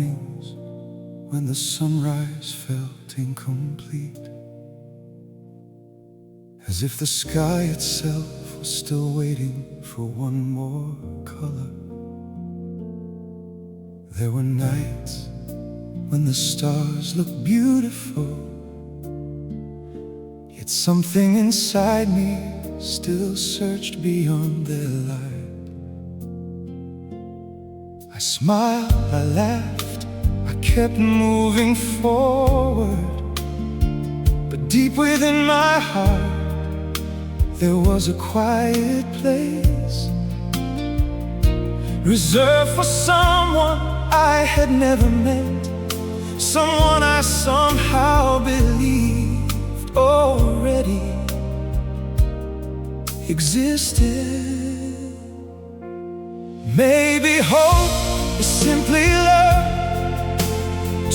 mornings when the sunrise felt incomplete, as if the sky itself was still waiting for one more color. There were nights when the stars looked beautiful, yet something inside me still searched beyond their light. I smiled, I laughed, I kept moving forward, but deep within my heart there was a quiet place, reserved for someone I had never met, someone I somehow believed already existed. Maybe hope is simply love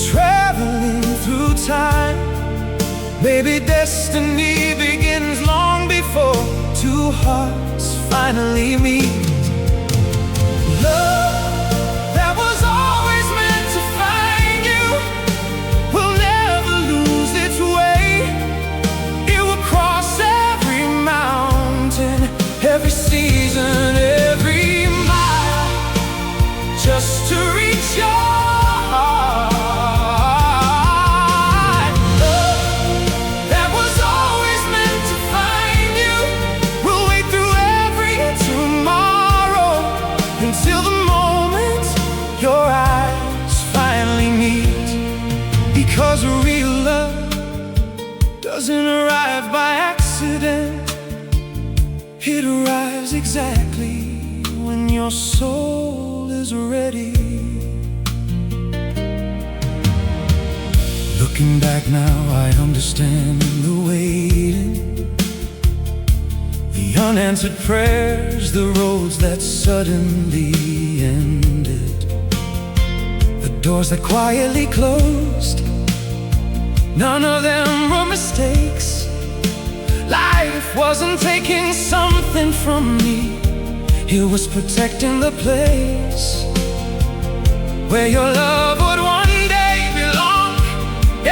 traveling through time. Maybe destiny begins long before two hearts finally meet. Love that was always meant to find you will never lose its way. It will cross every mountain, every season, every mile, just to reach your heart. Love that was always meant to find you will wait through every tomorrow, until the moment your eyes finally meet. Because real love doesn't arrive by accident, it arrives exactly when your soul is ready. Looking back now, I understand the waiting, the unanswered prayers, the roads that suddenly ended, the doors that quietly closed. None of them were mistakes. Life wasn't taking something from me, it was protecting the place where your love would one day belong.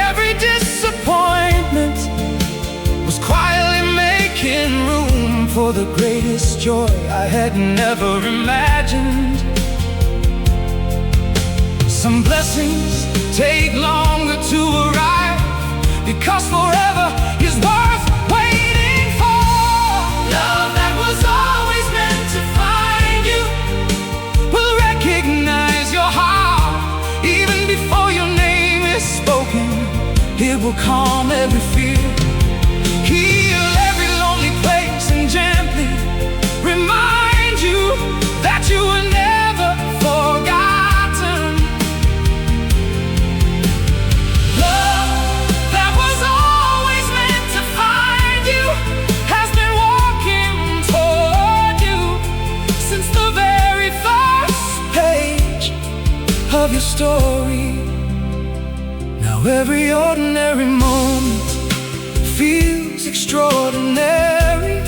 Every disappointment was quietly making room for the greatest joy I had never imagined. Some blessings take longer to arrive, because forever is worth waiting for. Love that was always meant to find you will recognize your heart even before your name is spoken. It will calm every fear, heal every lonely place, and gently remind you that you were never forgotten. Love that was always meant to find you has been walking toward you since the very first page of your story. Now every ordinary moment feels extraordinary.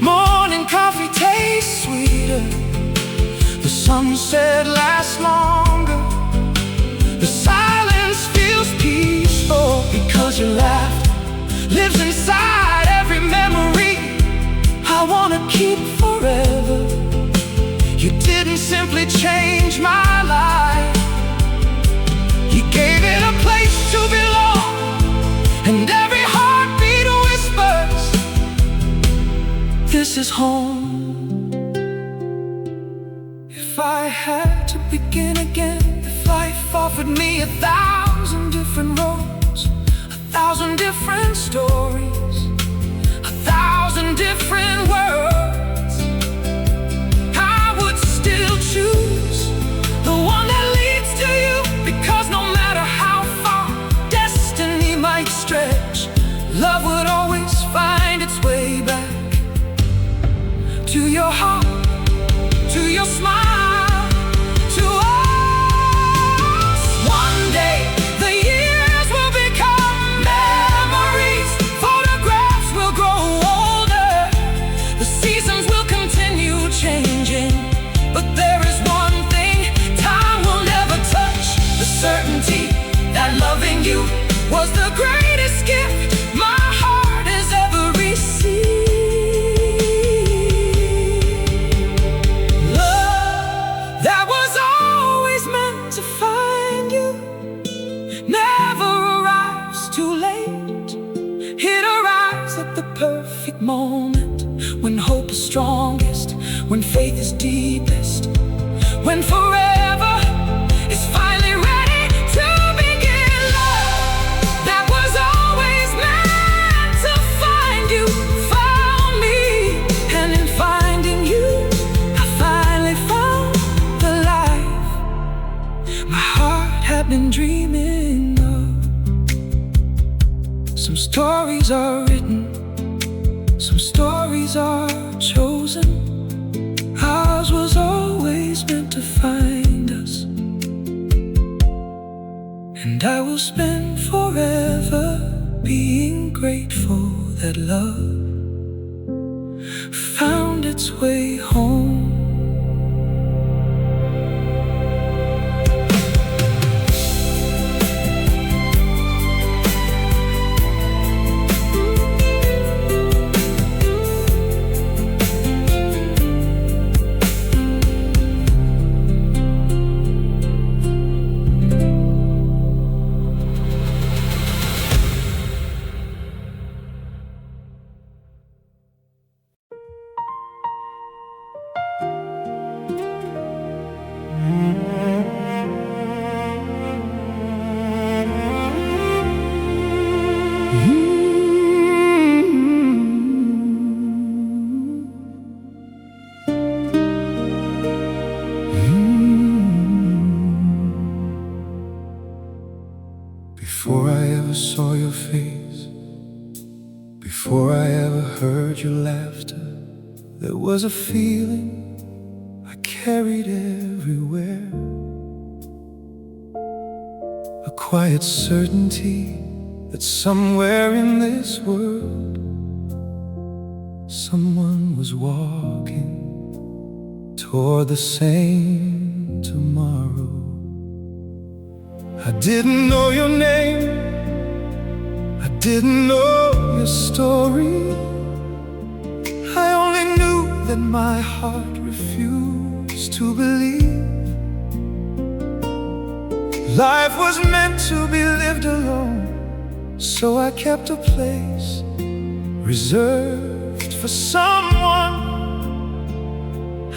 Morning coffee tastes sweeter, the sunset lasts longer, the silence feels peaceful, because your laughter lives inside every memory I wanna keep forever. You didn't simply change my life, you gave it a place to belong, and every heartbeat whispers, this is home. If I had to begin again, if life offered me 1,000 different roads, 1,000 different stories, 1,000 different words, I would still choose the one that leads to you. Because no matter how far destiny might stretch, love would always find its way back. was the greatest gift my heart has ever received. Love that was always meant to find you never arrives too late. It arrives at the perfect moment, when hope is strongest, when faith is deepest, when forever is finally ready to begin. Love that was always meant to find you found me, and in finding you I finally found the life my heart had been dreaming of. Some stories are written, some stories are chosen. Ours was always meant to find us, and I will spend forever being grateful that love found its way home. Before I ever saw your face, before I ever heard your laughter, there was a feeling I carried everywhere, a quiet certainty that somewhere in this world someone was walking toward the same tomorrow. I didn't know your name, I didn't know your story. I only knew that my heart refused to believe life was meant to be lived alone. So I kept a place reserved for someone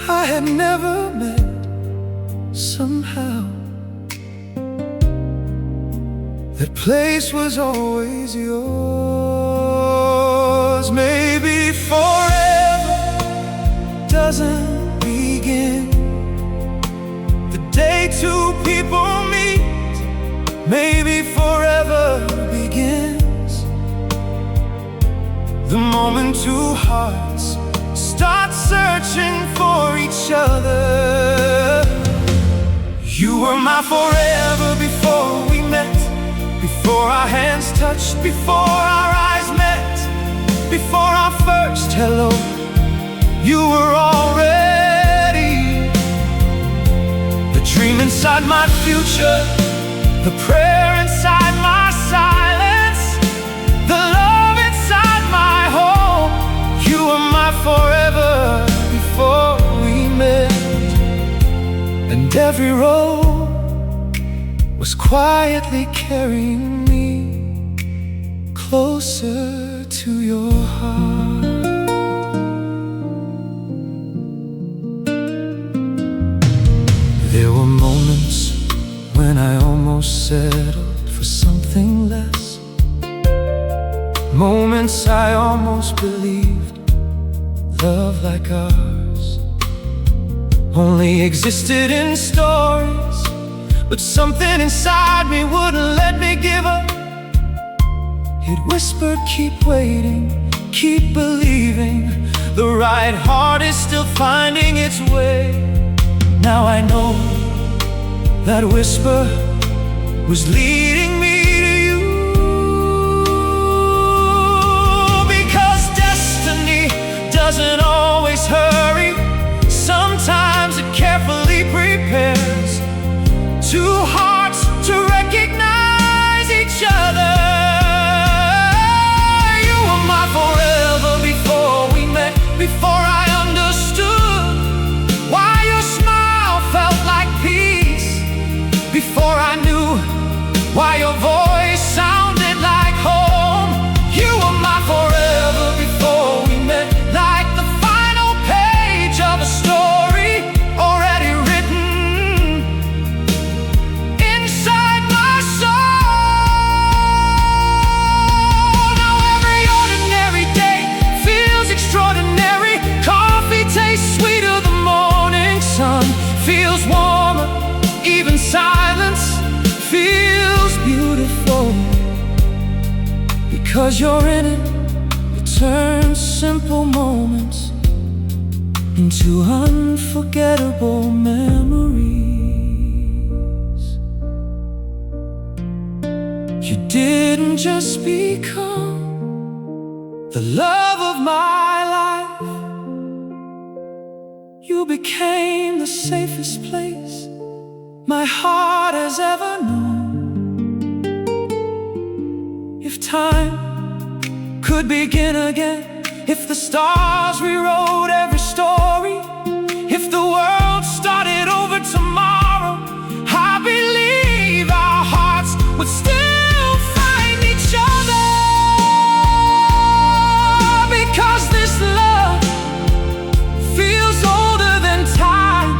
I had never met. Somehow that place was always yours. Maybe forever doesn't begin the day two people meet. Maybe forever begins the moment two hearts start searching for each other. You were my forever before we met, before our hands touched, before our eyes met, before our first hello. You were already the dream inside my future, the prayer inside my silence, the love inside my home. You were my forever before we met, and every road was quietly carrying me closer to your heart. There were moments when I almost settled for something less, moments I almost believed love like ours only existed in stories. But something inside me wouldn't let me give up. It whispered, keep waiting, keep believing. The right heart is still finding its way. Now I know that whisper was leading me to you. Because destiny doesn't always hurry. Sometimes it carefully prepares two hearts to recognize each other. before I understood why your smile felt like peace, before I knew why your voice sounded like home. You were my forever before we met, like the final page of a story already written inside my soul. Now every ordinary day feels extraordinary. Coffee tastes sweeter, the morning sun feels warmer, even silence feels beautiful. Because you're in it, it turns simple moments into unforgettable memories. You didn't just become the love of my life, you became the safest place my heart has ever known. If time could begin again, if the stars rewrote every story, if the world started over tomorrow, I believe our hearts would still find each other. Because this love feels older than time,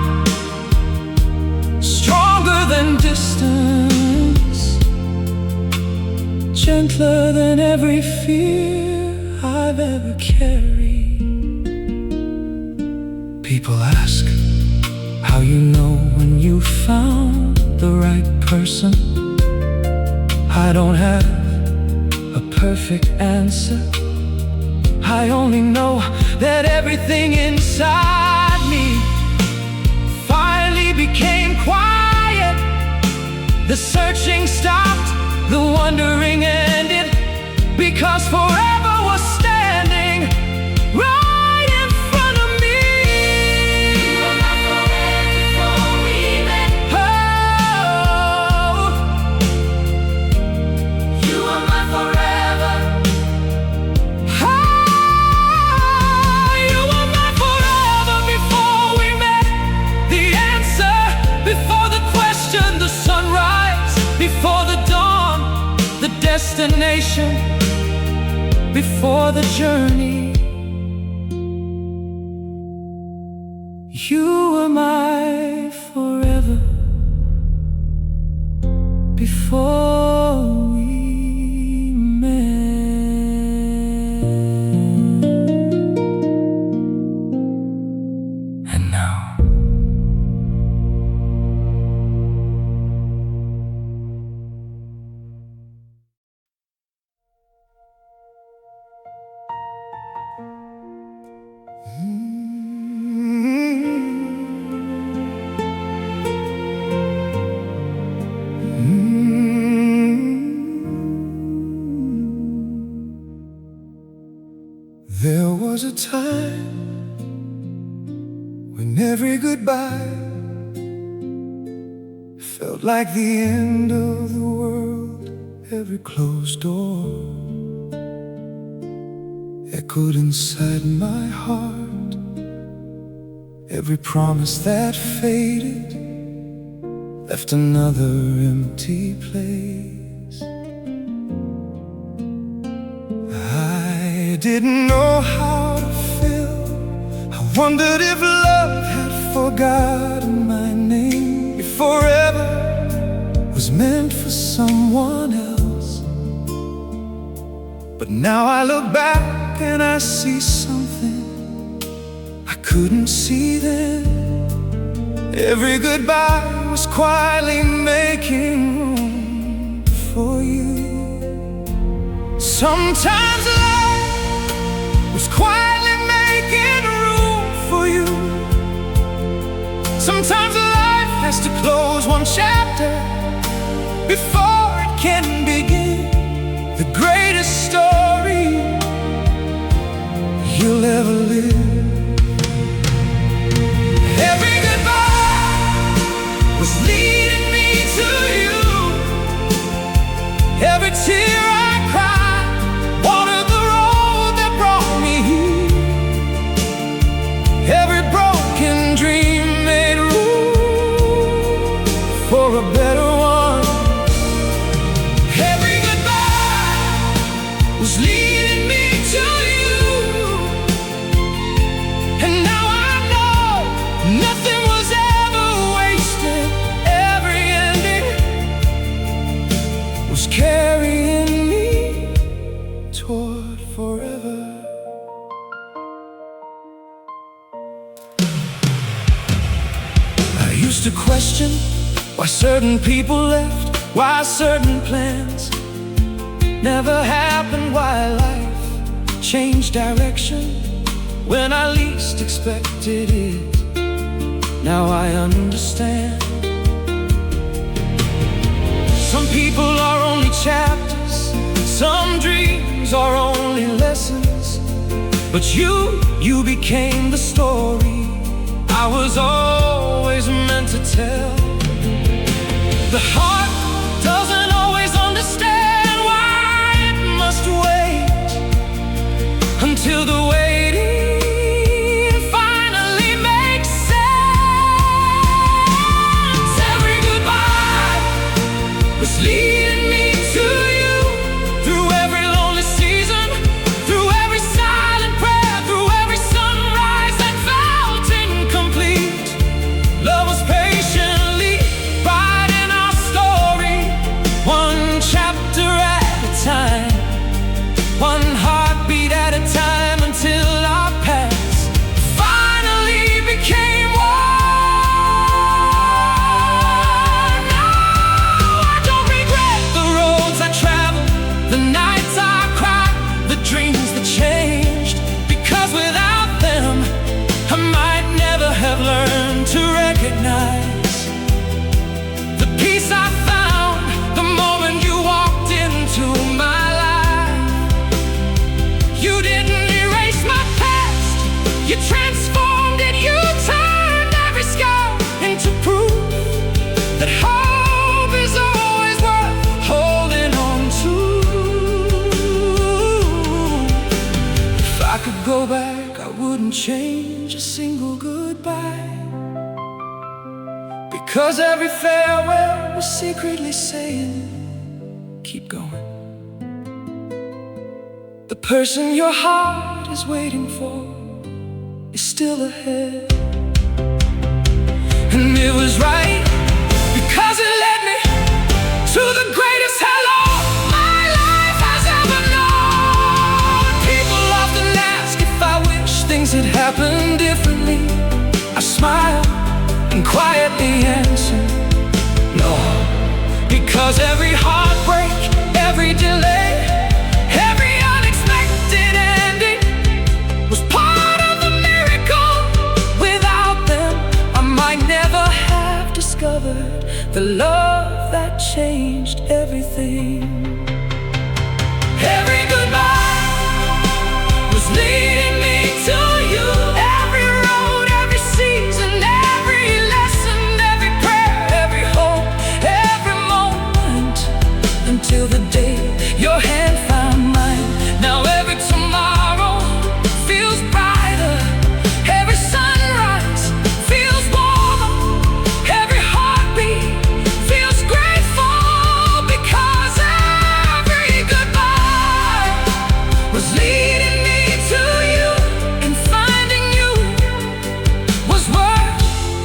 stronger than distance, gentler than every fear I've ever carried. People ask how you know when you found the right person. I don't have a perfect answer. I only know that everything inside me finally became quiet. The searching stopped, the wondering ended, because forever was standing right in front of me. You were my forever before we met. Oh, you were my forever. Oh, you were my forever before we met. The answer before the question, the sunrise before the dawn, the destination before the journey. You were my forever before we met. And now there was a time when every goodbye felt like the end of the world. Every closed door echoed inside my heart. Every promise that faded left another empty place. I didn't know how to feel. I wondered if love had forgotten my name, if forever was meant for someone else. But now I look back and I see something I couldn't see then. Every goodbye was quietly making room for you. Sometimes life was quietly making room for you. Sometimes life has to close one chapter before it can begin. The greatest story you'll ever live. Every goodbye was leading me to you. Every tear I cried watered the road that brought me here. to question why certain people left, why certain plans never happened, why life changed direction when I least expected it. Now I understand. Some people are only chapters, some dreams are only lessons, but you became the story I was always meant to tell. The heart doesn't always understand why it must wait until the waiting finally makes sense. Every goodbye was leading me to you, through every lonely season, through every silent prayer, through every sunrise that felt incomplete. Love was patiently writing our story, one chapter at a time, one heartbeat at a time, until our paths finally became one. Now I don't regret the roads I traveled, the nights I cried, the dreams that changed, because without them I might never have learned to recognize the peace I found the moment you walked into my life. You didn't erase my past, you transformed it. You turned every scar into proof that hope is always worth holding on to. If I could go back, I wouldn't change a single goodbye, because every farewell was secretly saying, keep going. The person your heart is waiting for is still ahead. And it was right, because it led me to the greatest hello my life has ever known. People often ask if I wish things had happened differently. I smile and quietly answer, no. Because every heartbreak, every delay, every unexpected ending was part of the miracle. Without them, I might never have discovered the love that changed everything. Every goodbye was leading me to you. Every road, every season, every lesson, every prayer, every hope, every moment, until the day your hand found mine. Now every tomorrow feels brighter, every sunrise feels warmer, every heartbeat feels grateful, because every goodbye was leading me to you, and finding you was worth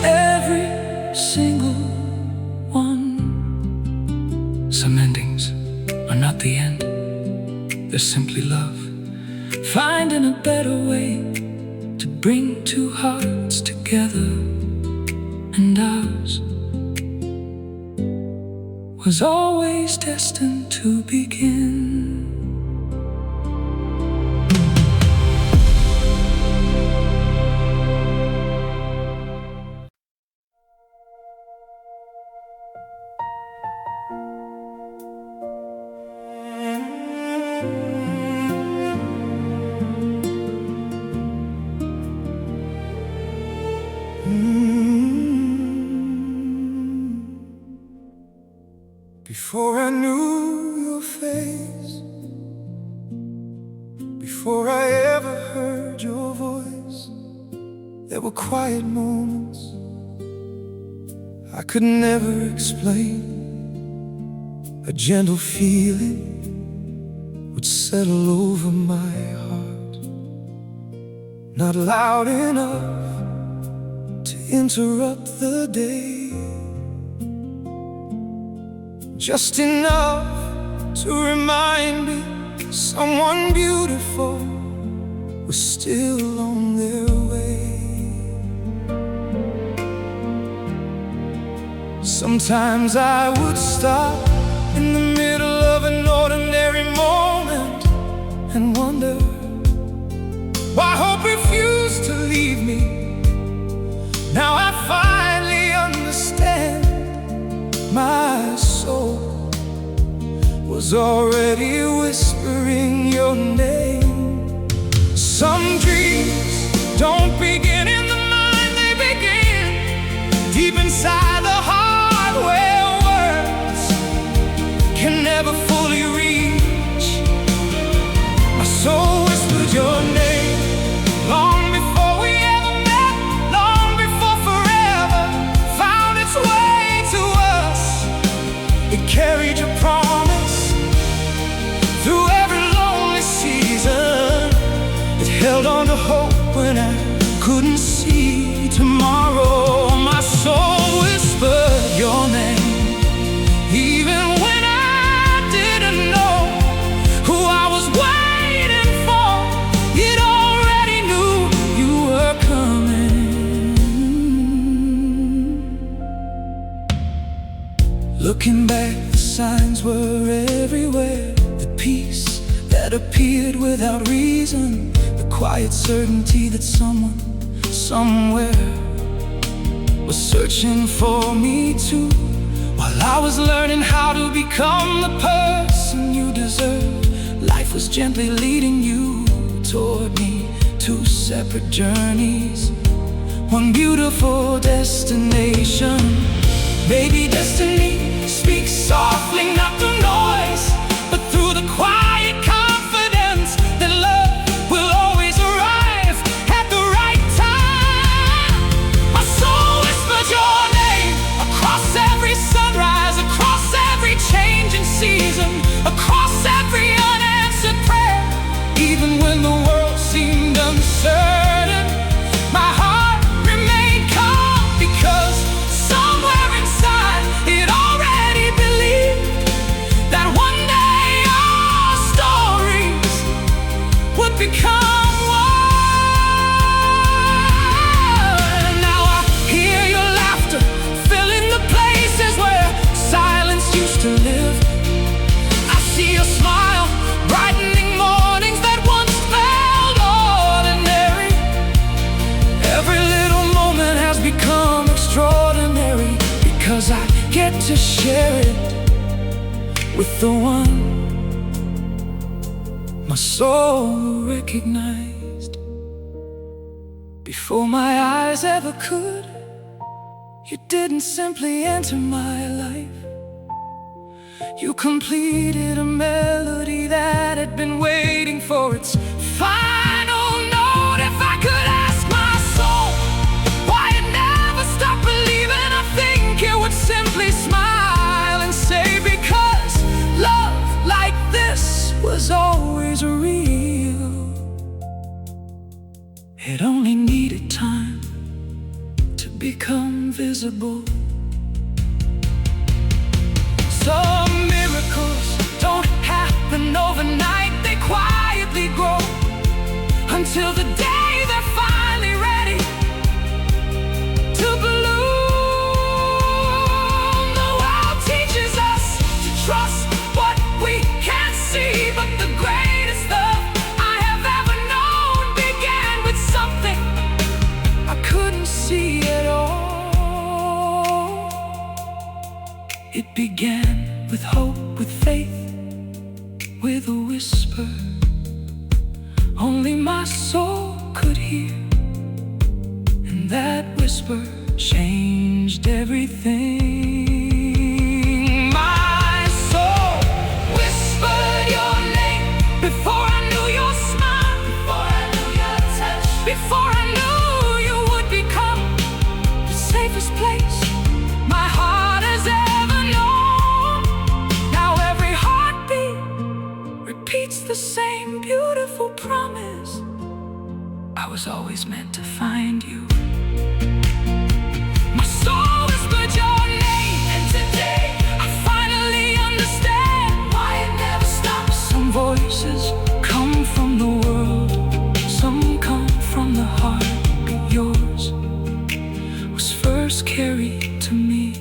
every single one. Some endings are not the end, they're simply love, finding a better way to bring two hearts together. And ours was always destined to begin. Before I knew your face, before I ever heard your voice, there were quiet moments I could never explain. A gentle feeling would settle over my heart, not loud enough to interrupt the day, just enough to remind me someone beautiful was still on their way. Sometimes I would stop in the middle of an ordinary moment and wonder why hope refused to leave me. Now I finally understand. My soul was already whispering your name. Some dreams don't begin in the mind, they begin deep inside the heart, where words can never fully reach. My soul whispered your name long before we ever met, long before forever found its way to us. It carried your promise through every lonely season. It held on to hope when I couldn't see tomorrow. My soul whispered your name, even when I didn't know who I was waiting for. It already knew you were coming. Looking back, the signs were everywhere. The peace that appeared without reason, the quiet certainty that someone, somewhere was searching for me too. While I was learning how to become the person you deserve, life was gently leading you toward me. Two separate journeys, one beautiful destination. Maybe destiny speaks softly, not through noise, but through the quiet confidence that love will always arrive at the right time. My soul whispered your name across every sunrise, across every changing season, across every unanswered prayer. Even when the world seemed uncertain, my heart remained calm, because somewhere inside it already believed that one day our stories would become one. Now I hear your laughter filling the places where silence used to live. I see your smile brightening mornings that once felt ordinary. Every little moment has become extraordinary, because I get to share it with the one my soul recognized before my eyes ever could. You didn't simply enter my life, you completed a melody that had been waiting for its final note. If I could ask my soul why it never stopped believing, I think it would simply smile and say, because love like this was always real. It only needed time to become visible. Some miracles don't happen overnight, they quietly grow until the day they're finally ready to bloom. The world teaches us to trust what we can't see, but the greatest love I have ever known began with something I couldn't see at all. It began with hope, with faith, with a whisper only my soul could hear. And that whisper changed everything. My soul whispered your name before I knew your smile, before I knew your touch, before I knew you would become the safest place my heart has ever known. Now every heartbeat repeats the same beautiful promise. I was always meant to find you. My soul whispered your name, and today I finally understand why it never stops. Some voices come from the world, some come from the heart. But yours was first carried to me.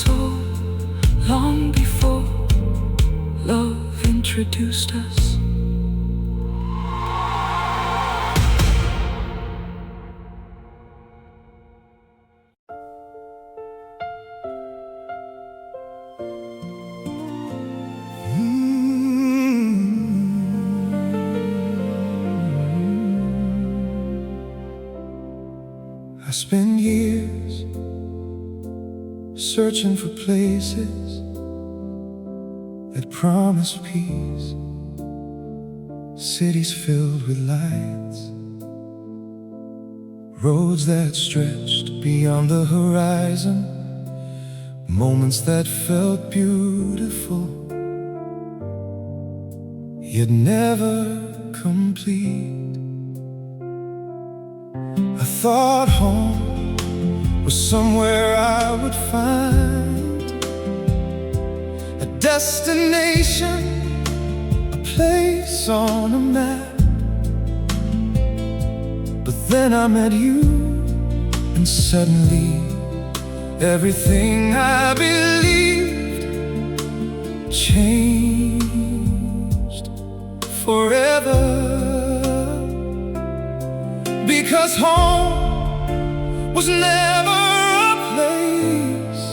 soul long before love introduced us. I spend years searching for places that promise peace, cities filled with lights, roads that stretched beyond the horizon, moments that felt beautiful, yet never complete. I thought home was somewhere I would find a destination, a place on a map. But then I met you, and suddenly everything I believed changed forever. Because home was never a place,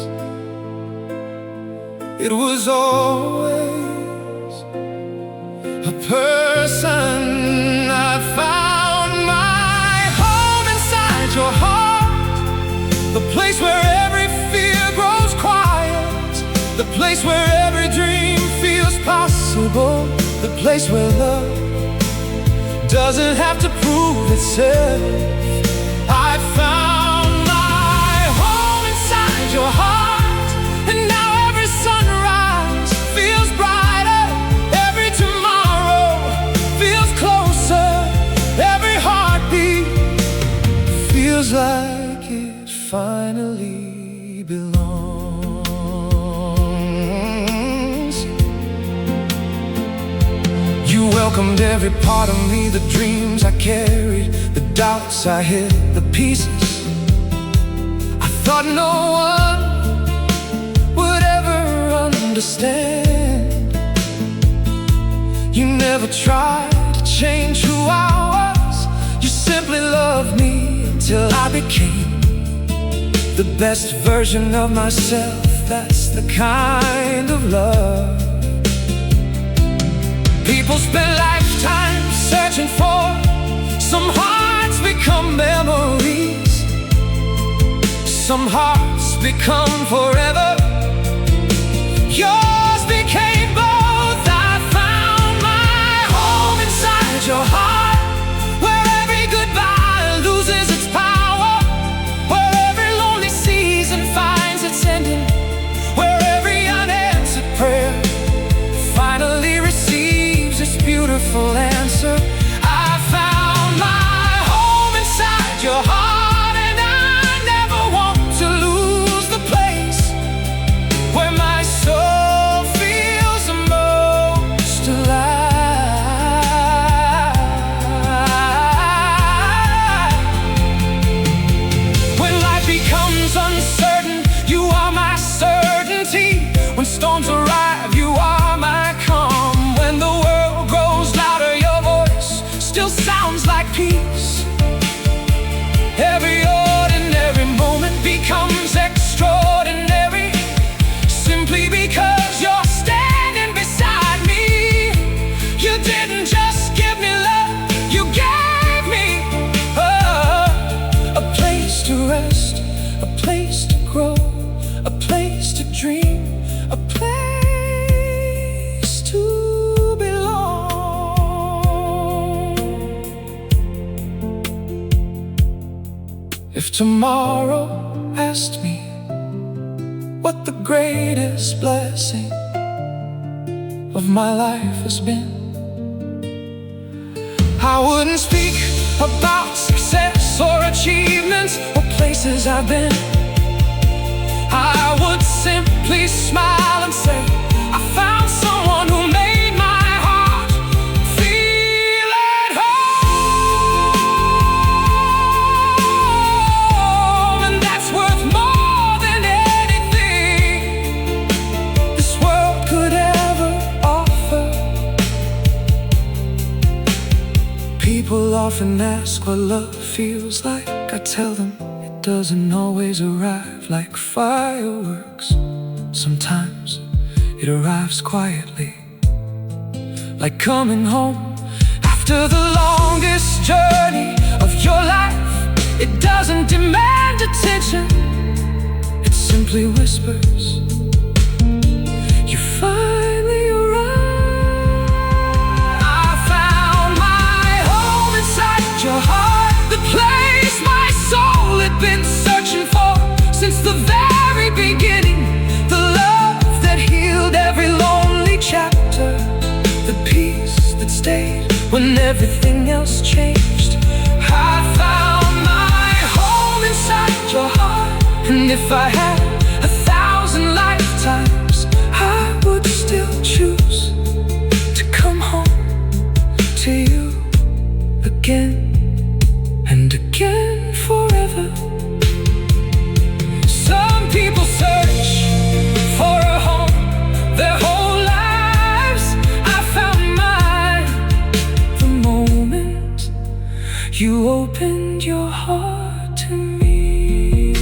it was always a person. I found my home inside your heart, the place where every fear grows quiet, the place where every dream feels possible, the place where love doesn't have to prove itself. I found my home inside your heart, and now every sunrise feels brighter, every tomorrow feels closer, every heartbeat feels like it finally belongs. You welcomed every part of me, the dreams I carried, the doubts I hid, the pieces I thought no one would ever understand. You never tried to change who I was, you simply loved me until I became the best version of myself. That's the kind of love people spend lifetimes searching for. Some hearts become memories, some hearts become forever. Yours became both. I found my home inside your heart, where every goodbye loses its power, where every lonely season finds its ending, where every unanswered prayer finally receives its beautiful answer. I found my home inside your heart, and I never want to lose the place where my soul feels the most alive. When life becomes uncertain, you are my certainty. When storms arrive, you are my calm. When the world grows louder, your voice still sounds like peace. Every ordinary moment becomes extraordinary, simply because you're standing beside me. You didn't just give me love, you gave me a place to rest, a place to grow, a place to dream, a place to belong. If tomorrow asked me what the greatest blessing of my life has been, I wouldn't speak about success or achievements or places I've been. I would simply smile and say, I found someone who made my heart feel at home. And that's worth more than anything. often ask what love feels like. I tell them it doesn't always arrive like fireworks. Sometimes it arrives quietly, like coming home after the longest journey of your life. It doesn't demand attention, it simply whispers. You finally arrive. I found my home inside your heart, the place my soul had been searching for since the very beginning. The love that healed every lonely chapter, the peace that stayed when everything else changed. I found my home inside your heart, and if I had 1,000 lifetimes, I would still choose to come home to you again and again forever. Some people search for a home their whole lives. I found mine the moment you opened your heart to me.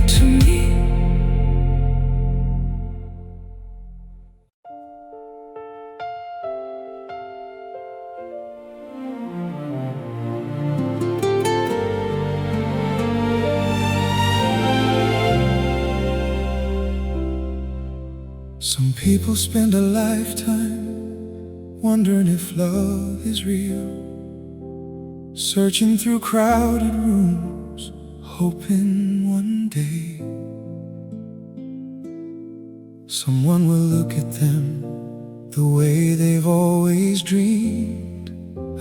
To me. Some people spend a lifetime wondering if love is real, searching through crowded rooms, hoping one day someone will look at them the way they've always dreamed.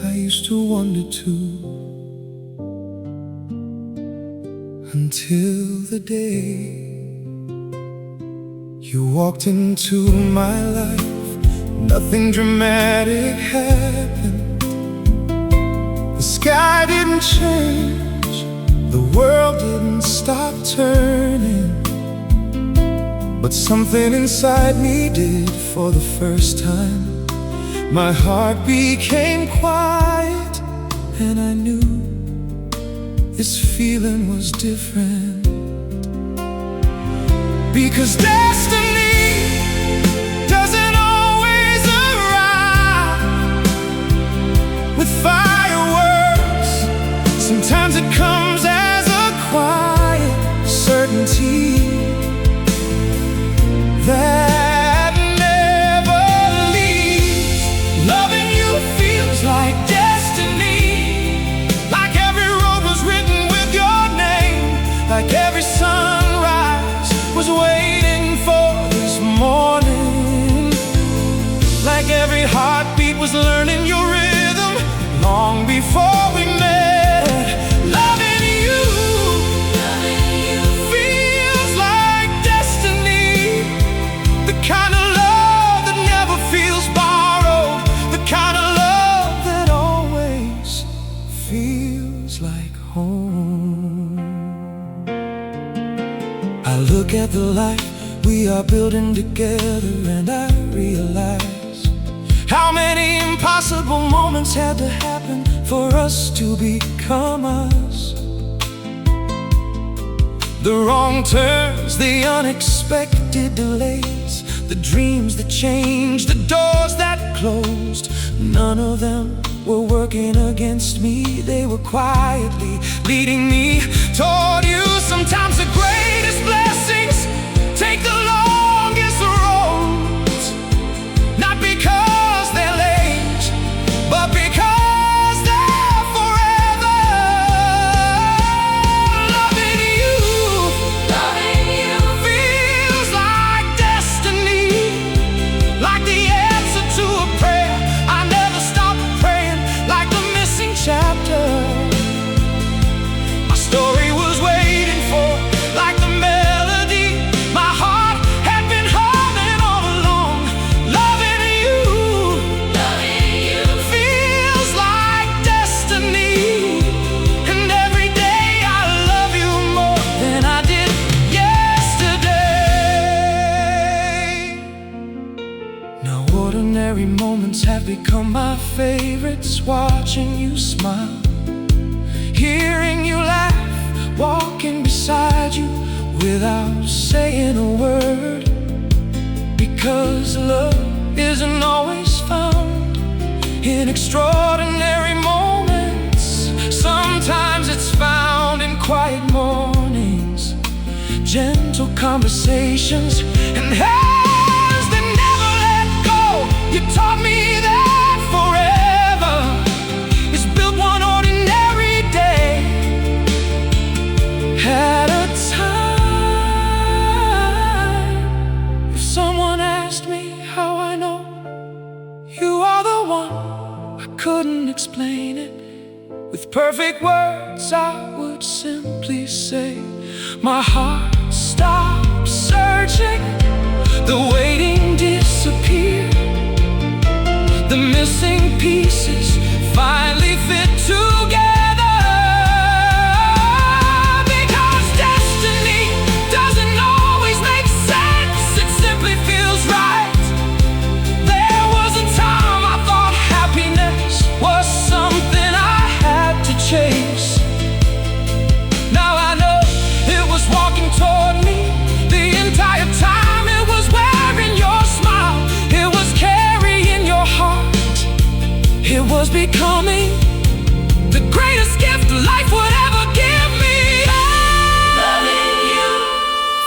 I used to wonder too, until the day you walked into my life. Nothing dramatic happened. The sky didn't change, the world didn't stop turning, but something inside me did. For the first time, my heart became quiet, and I knew this feeling was different. Because destiny doesn't always arrive with fireworks. Sometimes it comes as a quiet certainty that never leaves. Loving you feels like destiny, like every road was written with your name, like every sunrise was waiting for this morning, like every heartbeat was learning your rhythm long before we met. Loving you feels like destiny, the kind of love that never feels borrowed, the kind of love that always feels like home. I look at the life we are building together, and I realize how many impossible moments had to happen for us to become us. The wrong turns, the unexpected delays, the dreams that changed, the doors that closed. None of them were working against me, they were quietly leading me toward you. Sometimes the greatest blessings take the longest roads, not because they're late, but because they're forever. Loving you feels like destiny, like the answer to a prayer I never stopped praying, like the missing chapter. My story was Meals have become my favorites. Watching you smile, hearing you laugh, walking beside you without saying a word. Because love isn't always found in extraordinary moments. Sometimes it's found in quiet mornings, gentle conversations, and hands that never let go. You taught me that forever is built one ordinary day at a time. If someone asked me how I know you are the one, I couldn't explain it with perfect words. I would simply say my heart stopped searching, the waiting disappeared, the missing pieces finally fit together. Because destiny doesn't always make sense, it simply feels right. There was a time I thought happiness was something I had to chase. Now I know it was walking toward me the entire time. It was wearing your smile, it was carrying your heart, it was becoming the greatest gift life would ever give me. Loving you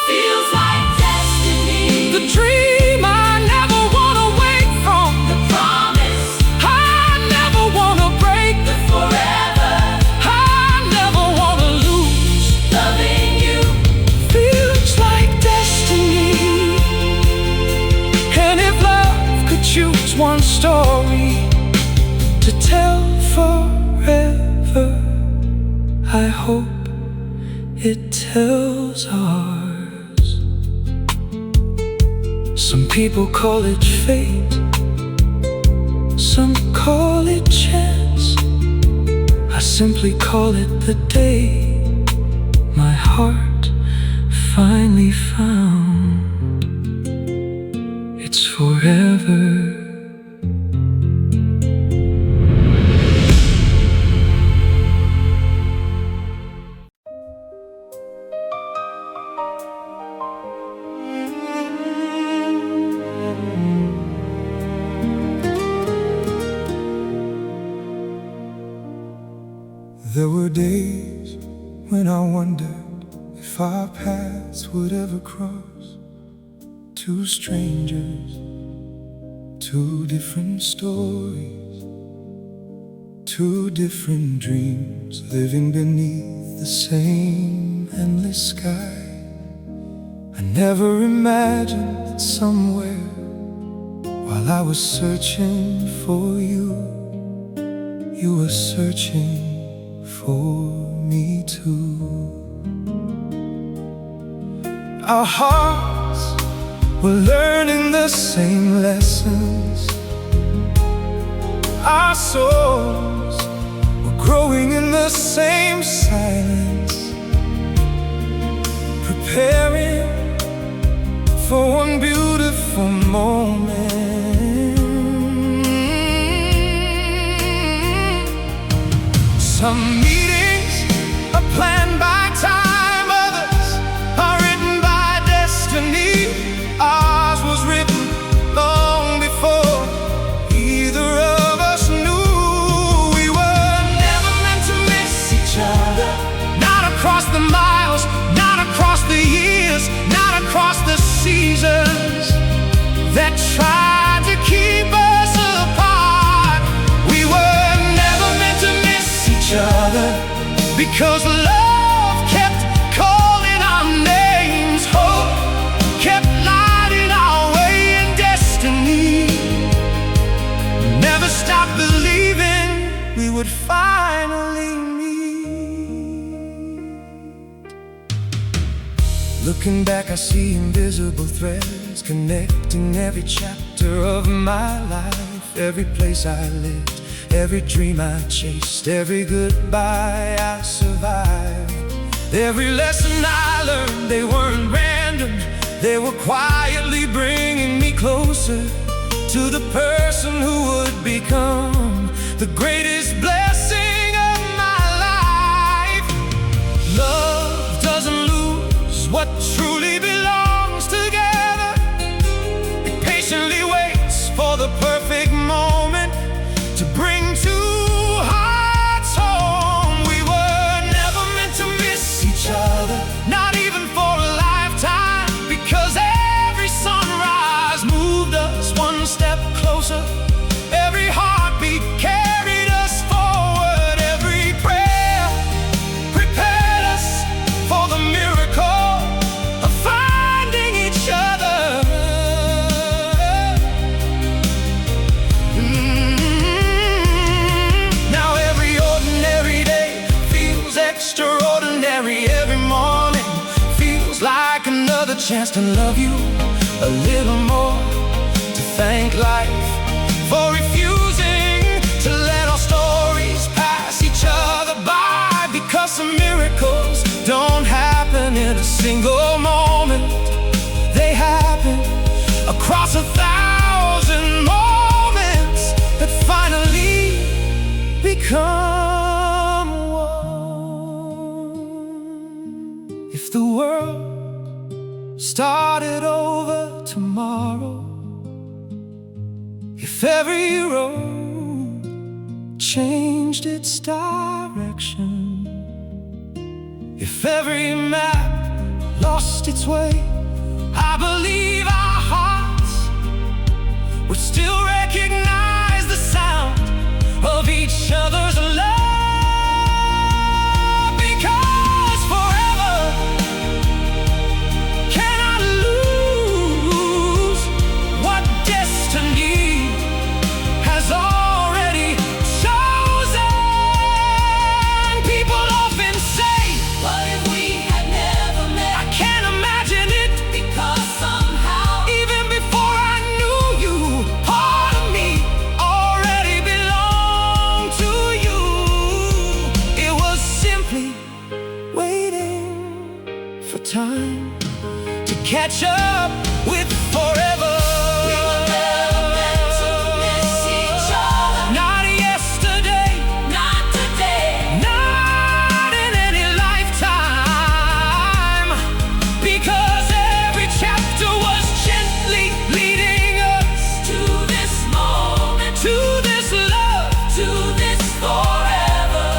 feels like destiny. The dream I never want to wake from, The promise, I never want to break, the forever. I never want to lose. Loving you, Feels like destiny. And if love could choose one story to tell forever, I hope it tells ours. Some people call it fate, some call it chance. I simply call it the day my heart finally found it's forever. There were days when I wondered if our paths would ever cross. Two strangers, two different stories, two different dreams living beneath the same endless sky. I never imagined that somewhere, while I was searching for you, you were searching for me too. Our hearts were learning the same lessons, our souls were growing in the same silence, preparing for one beautiful moment. Some meetings are planned by time, others are written by destiny. Ours was written long before either of us knew. We were never meant to miss each other, not across the miles, not across the years, not across the seasons that tried to keep us apart. We were never meant to miss each other, because love kept calling our names, hope kept lighting our way, and destiny never stopped believing we would finally meet. Looking back, I see invisible threads connecting every chapter of my life, every place I lived, every dream I chased, every goodbye I survived. Every lesson I learned, they weren't random, they were quietly bringing me closer to the person who would become the greatest blessing of my life. Love doesn't lose what truly belongs together. It patiently waits for the perfect moment to bring two hearts home. We were never meant to miss each other, not even for a lifetime, because every sunrise moved us one step closer. Every heartbeat carried us forward. Every prayer prepared us for the miracle of finding each other. Now every ordinary day feels extraordinary. Every morning feels like another chance to love you a little more, to thank life for refusing to let our stories pass each other by. Because some miracles don't happen in a single moment, they happen across 1,000 moments that finally become one. If the world started over tomorrow, if every road changed its direction, if every map lost its way, I believe our hearts would still recognize the sound of each other's love. Because forever cannot lose what destiny has already chosen. People often say, what if we had never met? I can't imagine it, because somehow, even before I knew you, part of me already belonged to you. It was simply waiting for time to catch up with forever. We were never meant to miss each other. Not yesterday, not today, not in any lifetime. Because every chapter was gently leading us to this moment, to this love, to this forever.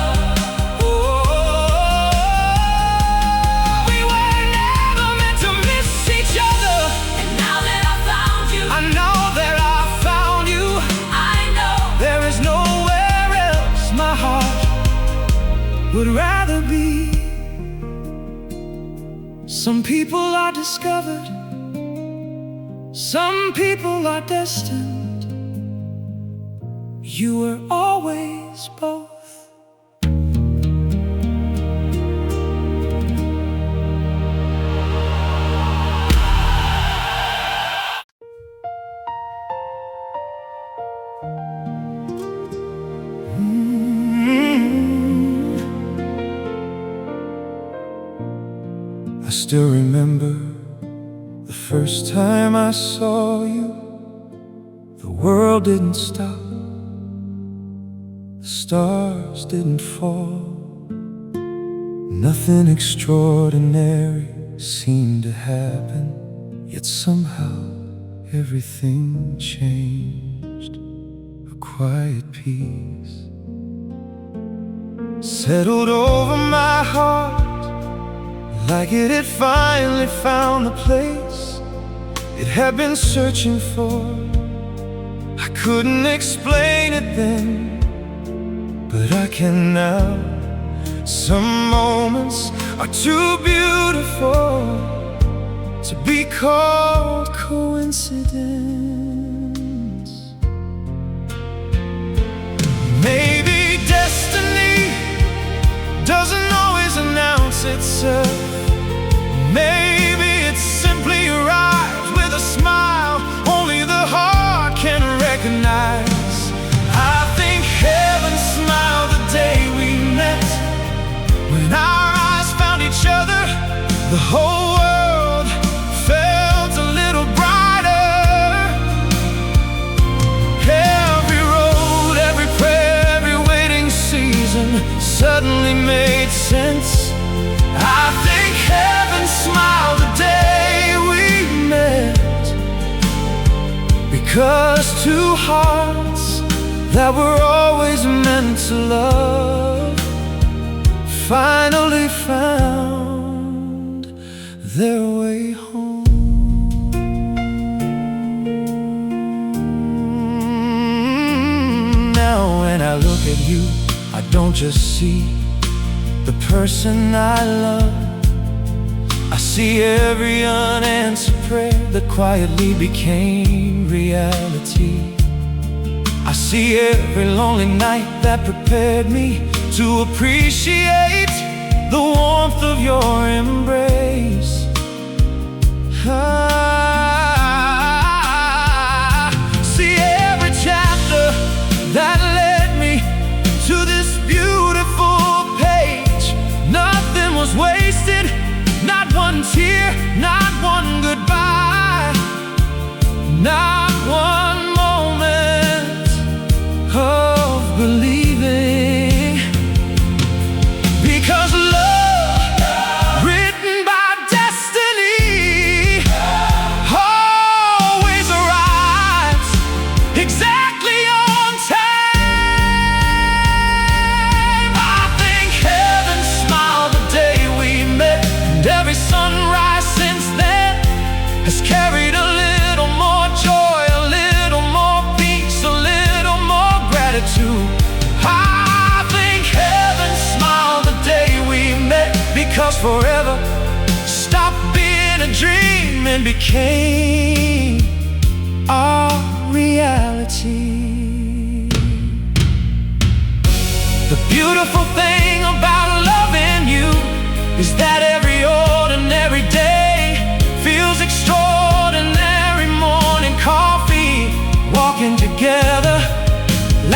Oh, we were never meant to miss each other. And now that I found you, I know that I found you. I know there is nowhere else my heart would rather be. Some people are discovered, some people are destined. You were always both. I still remember the first time I saw you. The world didn't stop, the stars didn't fall. Nothing extraordinary seemed to happen, yet somehow everything changed. A quiet peace settled over my heart, like it had finally found the place it had been searching for. I couldn't explain it then, but I can now. Some moments are too beautiful to be called coincidence. Maybe destiny doesn't always announce itself. Maybe it simply arrives with a smile only the heart can recognize. I think heaven smiled the day we met. When our eyes found each other, the whole world felt a little brighter. suddenly made sense. I think heaven smiled the day we met, because two hearts that were always meant to love finally found their way home. Now when I look at you, I don't just see the person I love. I see every unanswered prayer that quietly became reality. I see every lonely night that prepared me to appreciate the warmth of your embrace. I see every chapter that led me to this beautiful page. Nothing was wasted, not one tear, not one goodbye, not one moment of believing. Because love, written by destiny, always arrives exactly on time. I think heaven smiled the day we met, and every sunrise since then has carried a little more joy, a little more peace, a little more gratitude. I think heaven smiled the day we met, because forever stopped being a dream and became our reality. The beautiful thing about loving you is that every ordinary day feels extraordinary. Morning coffee, walking together,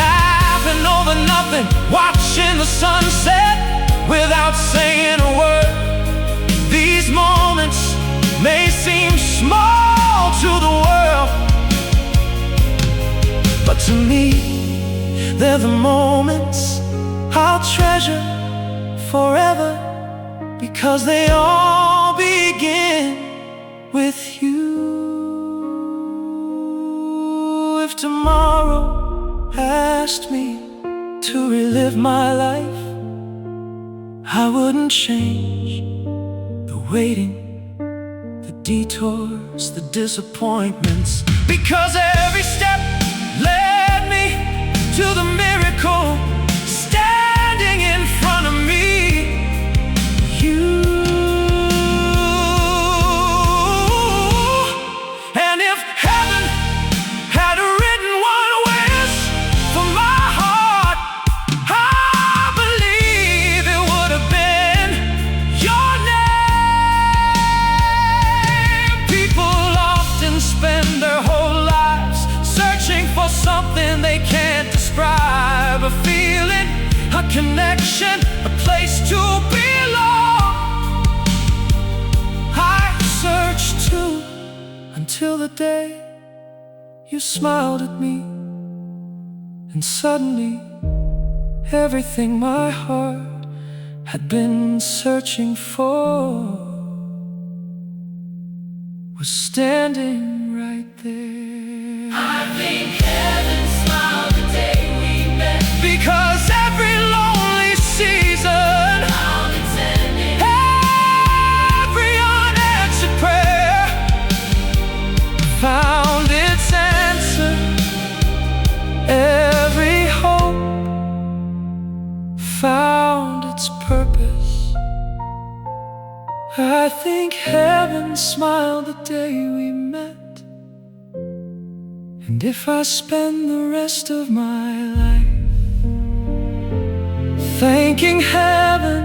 laughing over nothing, watching the sunset without saying a word. These moments may seem small to the world, but to me, they're the moments I'll treasure forever, because they all begin with you. If tomorrow asked me to relive my life, I wouldn't change the waiting, the detours, the disappointments, because every step led me to the miracle standing in front of me. You. And if heaven had written one wish for my heart, I believe it would have been your name. People often spend their whole lives searching for something they can't describe, a feeling, a connection, a place to belong. I searched too, until the day you smiled at me, and suddenly everything my heart had been searching for was standing right there. I think heaven smiled the day we met, Because every lonely season, found its ending. every unanswered prayer found its answer. Every hope found its purpose. I think heaven smiled the day we met, and if I spend the rest of my life thanking heaven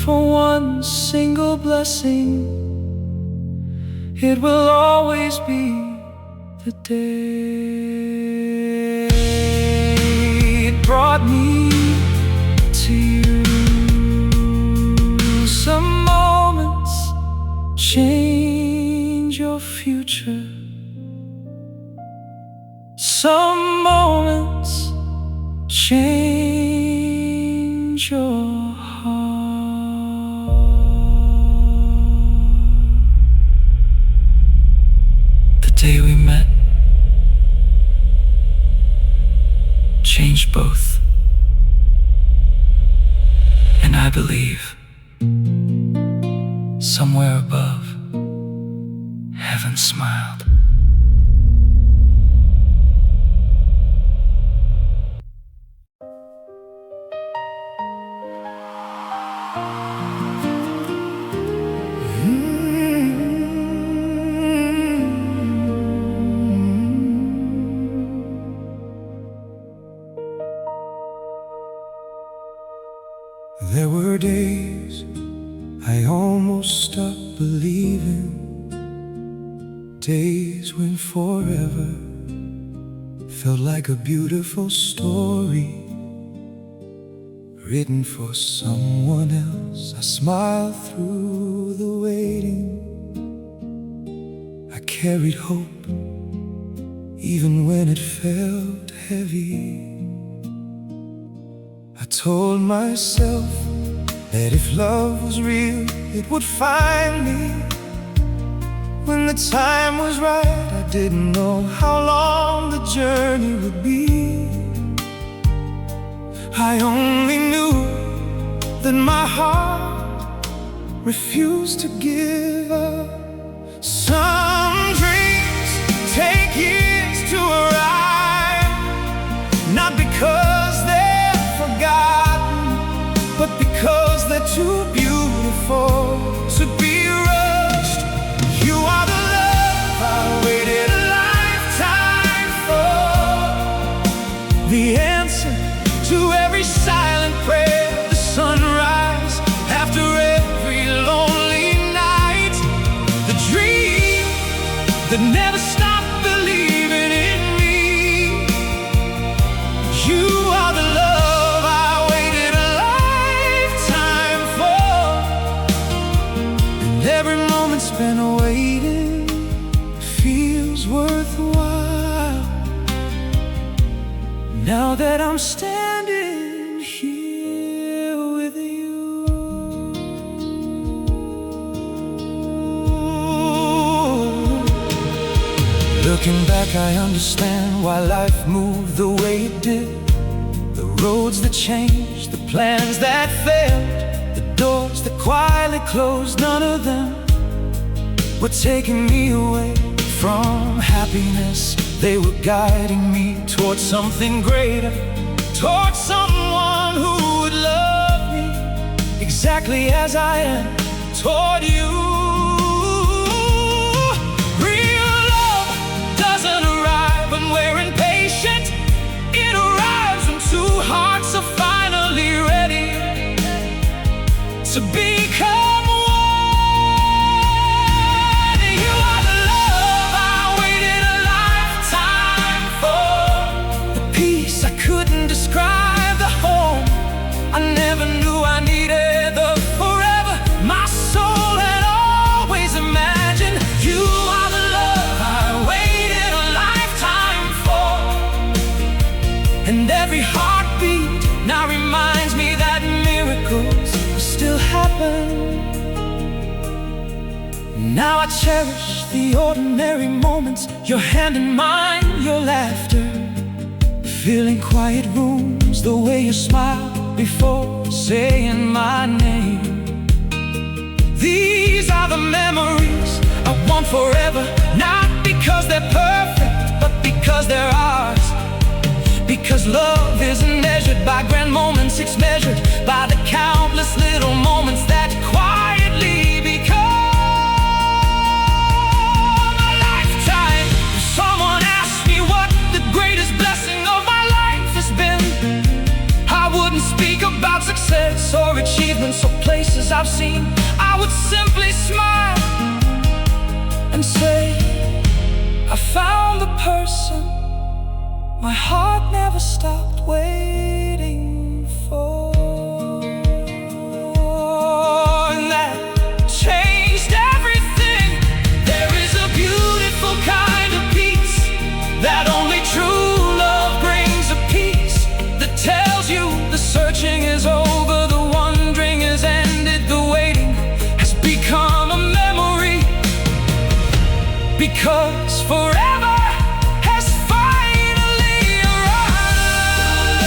for one single blessing, it will always be the day it brought me to you. Some moments change your future. Some moments change your heart. The day we met changed both, and I believe somewhere above, heaven smiled. There were days I almost stopped believing, days when forever felt like a beautiful story written for someone else. I smiled through the waiting, I carried hope even when it felt heavy. I told myself that if love was real, it would find me when the time was right. I didn't know how long the journey would be. I only knew that my heart refused to give up. Some dreams take years to arrive, not because they're forgotten, but because they're too beautiful to be rushed. You are the love I waited a lifetime for, the answer to every silent prayer, the sunrise after every lonely night, the dream that never stopped believing in me. You are the love I waited a lifetime for, and every moment spent waiting feels worthwhile. Now that I'm standing here with you, looking back, I understand why life moved the way it did. The roads that changed, the plans that failed, the doors that quietly closed, none of them were taking me away from happiness. They were guiding me towards something greater, towards someone who would love me exactly as I am, toward you. Real love doesn't arrive when we're impatient. It arrives when two hearts are finally ready to become Now I cherish the ordinary moments, your hand in mine, your laughter, filling quiet rooms, the way you smiled before saying my name. These are the memories I want forever, not because they're perfect, but because they're ours. Because love isn't measured by grand moments, it's measured by the countless little moments that quietly become a lifetime. If someone asked me what the greatest blessing of my life has been, I wouldn't speak about success or achievements or places I've seen. I would simply smile and say, I found the person my heart never stopped waiting for. because forever has finally arrived.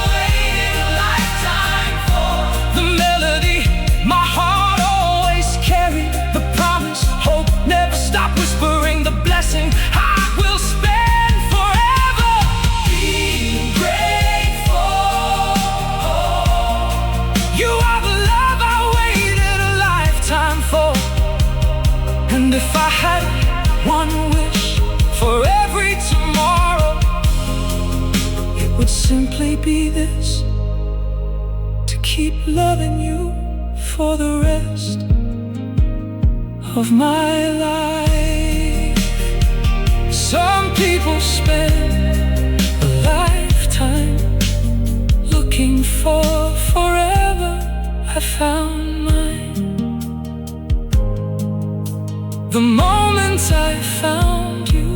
Waited a lifetime for The melody my heart always carried, the promise, hope never stop whispering, the blessing I will spend forever being grateful. You are the love I waited a lifetime for. And if I had one wish for every tomorrow, it would simply be this: to keep loving you for the rest of my life. Some people spend a lifetime looking for forever. I found mine the moment I found you.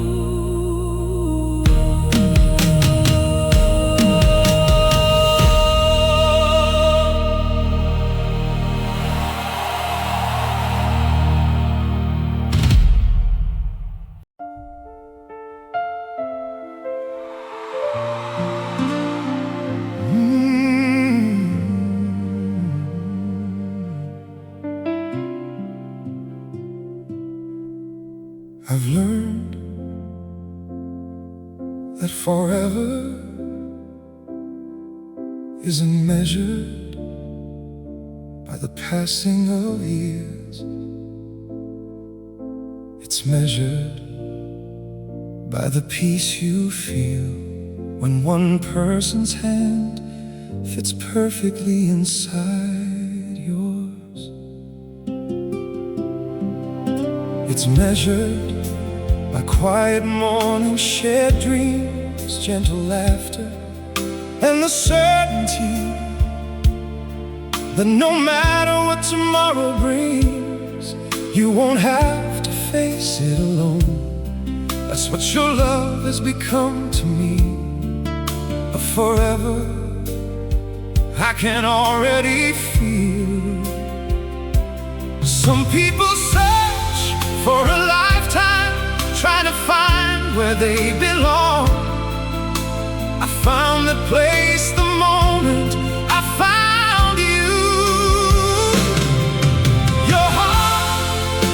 I've learned that forever isn't measured by the passing of years. It's measured by the peace you feel when one person's hand fits perfectly inside yours. It's measured by quiet mornings, shared dreams, gentle laughter, and the certainty that no matter what tomorrow brings, you won't have to face it alone. That's what your love has become to me. A forever I can already feel. Some people search for a lifetime, trying to find where they belong. I found the place the moment I found you. Your heart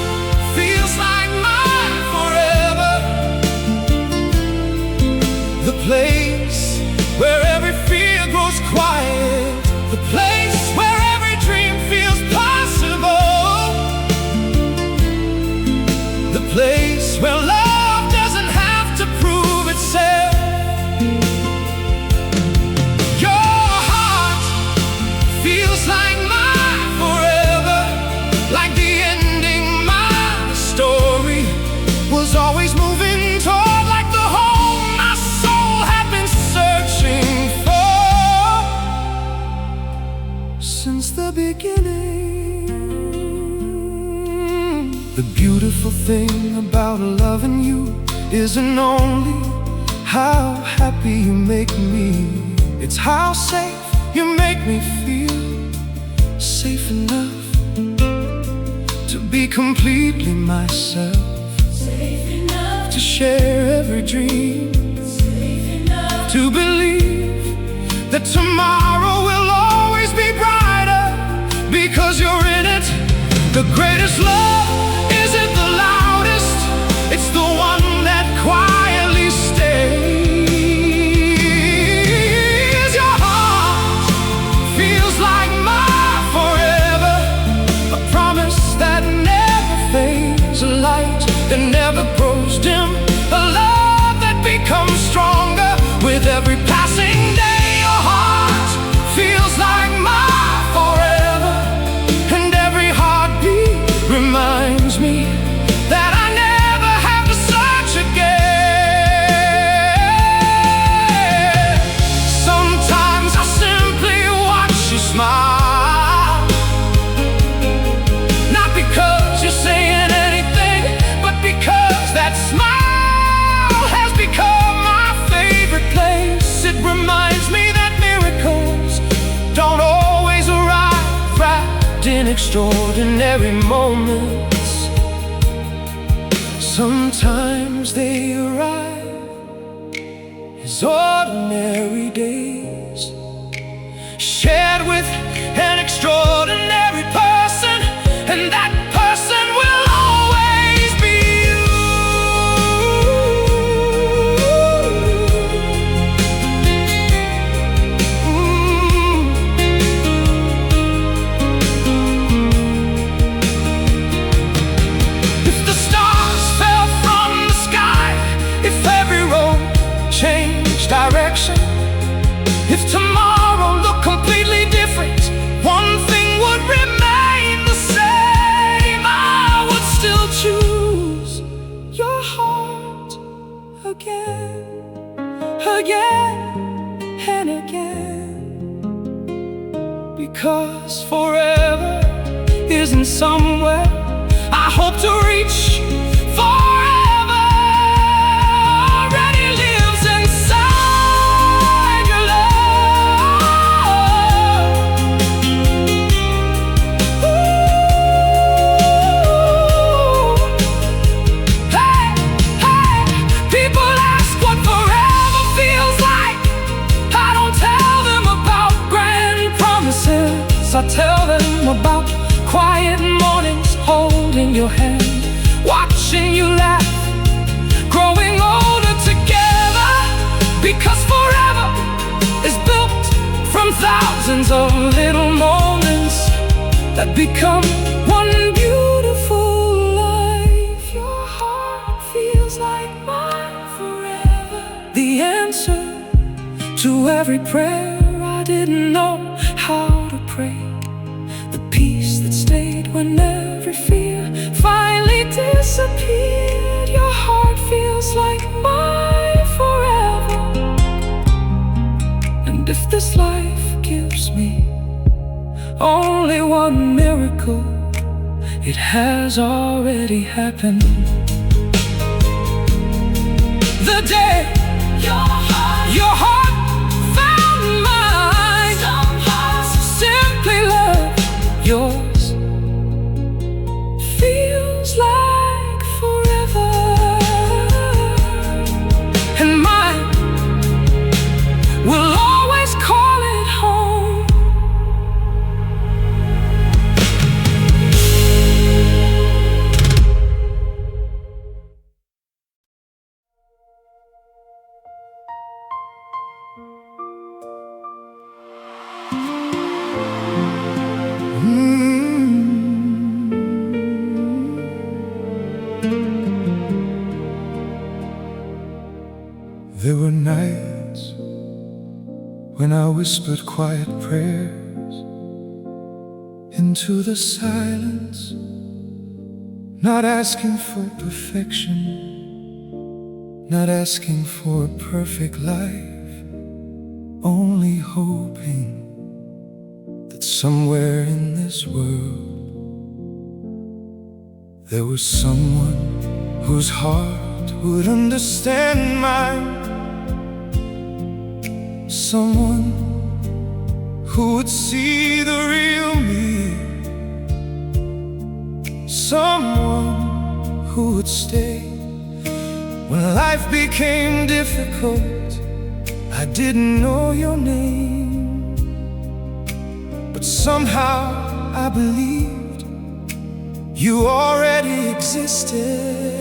feels like mine forever. The place where every fear grows quiet, the place where every dream feels possible, the place where love doesn't have to prove itself. Your heart feels like mine forever, like the ending my story was always moving toward, like the home my soul had been searching for since the beginning. The beautiful thing about loving you isn't only how happy you make me, it's how safe you make me feel. Safe enough to be completely myself, Safe enough to share every dream, safe enough to believe that tomorrow will always be brighter because you're in it. The greatest love isn't the loudest, it's the one that quietly stays. Your heart feels like mine forever, a promise that never fades, a light that never grows dim, a love that becomes stronger with every passing day. Your heart feels like mine forever, and every heartbeat reminds me that I never have to search again. Sometimes I simply watch you smile, not because you're saying anything, but because that smile has become my favorite place. It reminds me that miracles don't always arrive wrapped in extraordinary moments. Sometimes they arrive as ordinary days, shared with an extraordinary person, and that person will always be you. If the stars fell from the sky, if every road changed direction, if tomorrow looked completely different, one thing would remain the same. I would still choose your heart again, again and again, because forever isn't somewhere I hope to reach. Forever already lives inside your love. Ooh. Hey, hey, people ask what forever feels like. I don't tell them about grand promises. I tell them about quiet mornings, holding your hand, watching you laugh, growing older together. Because forever is built from thousands of little moments that become one beautiful life. Your heart feels like mine forever, the answer to every prayer I didn't know how to pray, the peace that stayed when every fear finally disappeared. Your heart feels like mine forever, and if this life gives me only one miracle, it has already happened. The day your heart found mine, simply love, yours feels like forever, and mine will always call it home. There were nights when I whispered quiet prayers into the silence, not asking for perfection, not asking for a perfect life, only hoping that somewhere in this world there was someone whose heart would understand mine, someone who would see the real me, someone who would stay when life became difficult. I didn't know your name, but somehow I believed you already existed.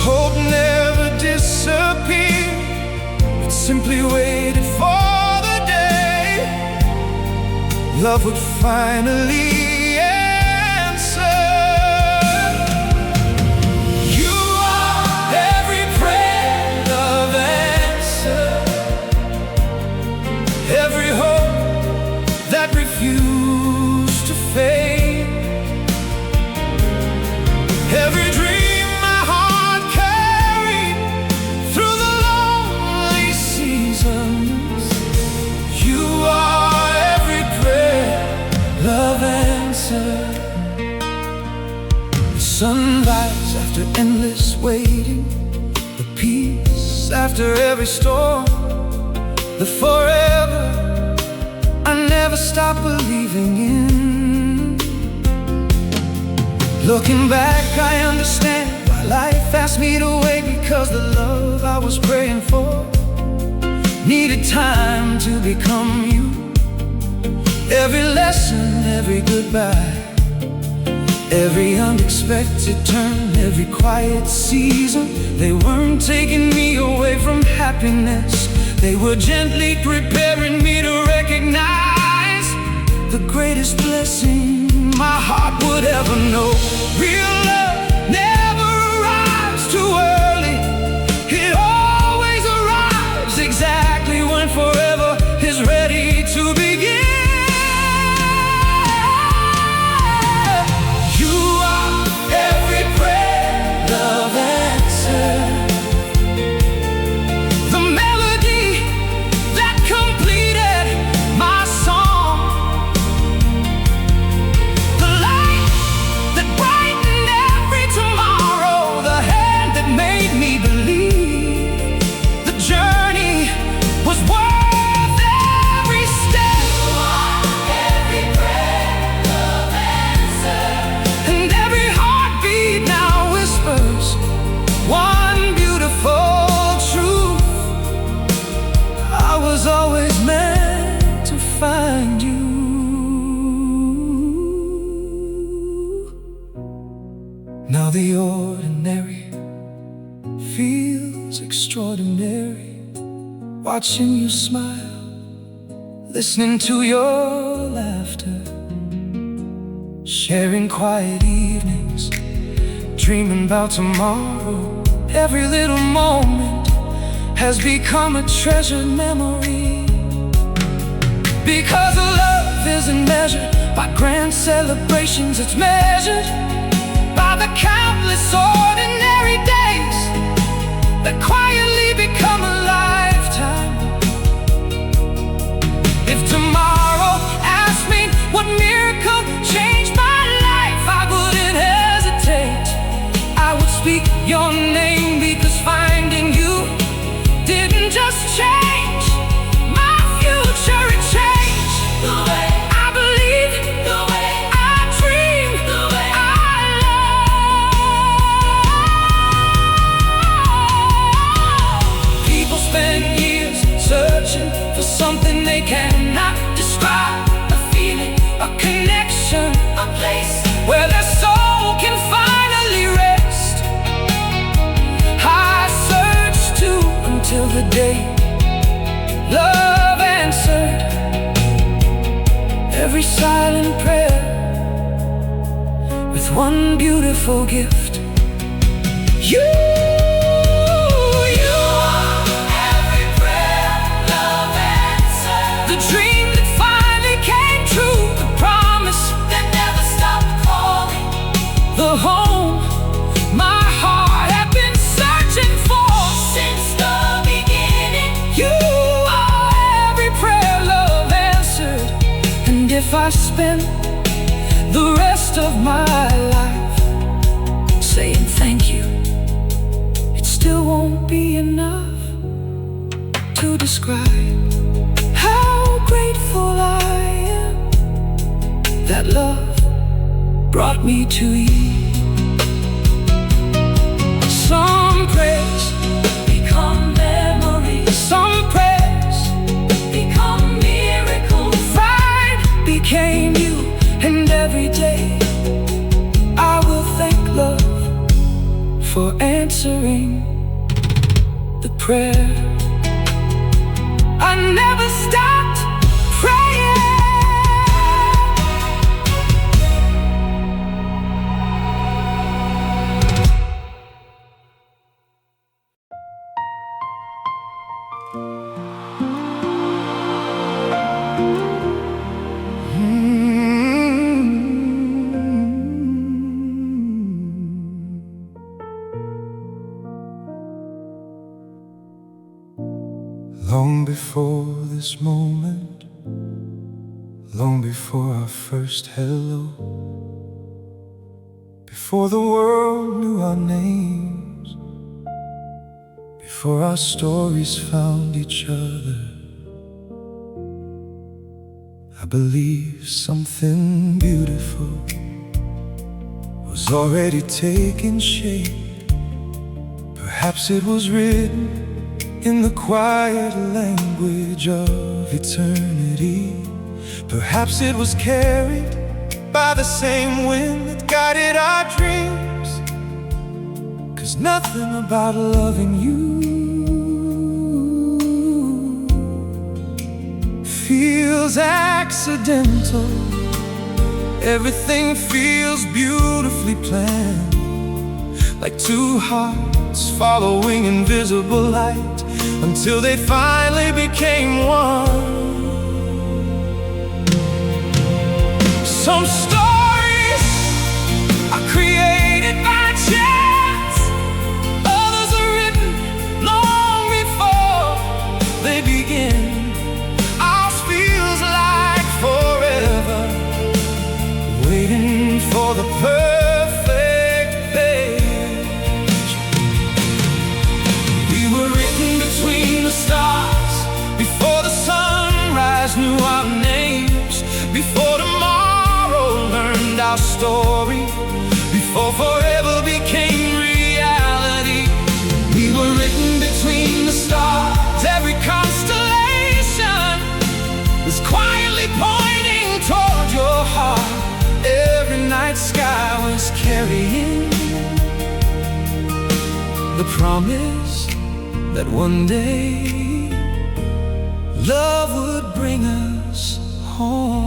Hope never disappeared, it simply waited for the day love would finally answer. You are every prayer love answered, every hope that refused to fade, every dream my heart carried through the lonely seasons. You are every prayer love answered. The sunrise after endless waiting, the peace after every storm, the forever I never stop believing in. Looking back, I understand why life asked me to wait, because the love I was praying for needed time to become you. Every lesson, every goodbye, every unexpected turn, every quiet season, they weren't taking me away from happiness. They were gently preparing me to recognize the greatest blessing my heart would ever know. Real love never arrives too early. It always arrives exactly when forever is ready to begin. You are every prayer love answered, the melody that completed my song, the light that brightened every tomorrow, the hand that made me believe the journey was worth every step. You are every prayer love answered, and every heartbeat now whispers one beautiful truth: I was always meant to find you. Now the ordinary feels extraordinary, watching you smile, listening to your laughter, sharing quiet evenings, dreaming about tomorrow. Every little moment has become a treasured memory, because love isn't measured by grand celebrations. It's measured by the countless ordinary days that quietly become a lifetime. If tomorrow asked me what miracle changed my life, I wouldn't hesitate. I would speak your name, because finding you didn't just change my future, it changed the way I believe, the way I dream, the way I love. People spend years searching for something they cannot describe, a feeling, a connection, a place where their soul can finally rest. I searched too until the day love answered every silent prayer with one beautiful gift. You are every prayer love answered, the dream that finally came true, the promise that never stopped calling, the home my heart had been searching for since the beginning. You are every prayer love answered, and if I spend the rest of my life saying thank you, it still won't be enough to describe how grateful I am that love brought me to you. Some prayers become memories, some prayers become miracles. Mine became you, and every day I will thank love for answering the prayer. I never stopped praying. Long before this moment, long before our first hello, before the world knew our names, before our stories found each other, I believe something beautiful was was already taking shape. Perhaps it was written in the quiet language of eternity. Perhaps it was carried by the same wind that guided our dreams. 'Cause nothing about loving you feels accidental. Everything feels beautifully planned, like two hearts following invisible light until they finally became one. Some stories are created by chance, others are written long before they begin. Ours feels like forever, waiting for the perfect page. We were written between the stars, before the sunrise knew our names, before tomorrow learned our story, before forever became reality. We were written between the stars, every constellation was quietly pointing toward your heart. Every night sky was carrying the promise that one day love would bring us home.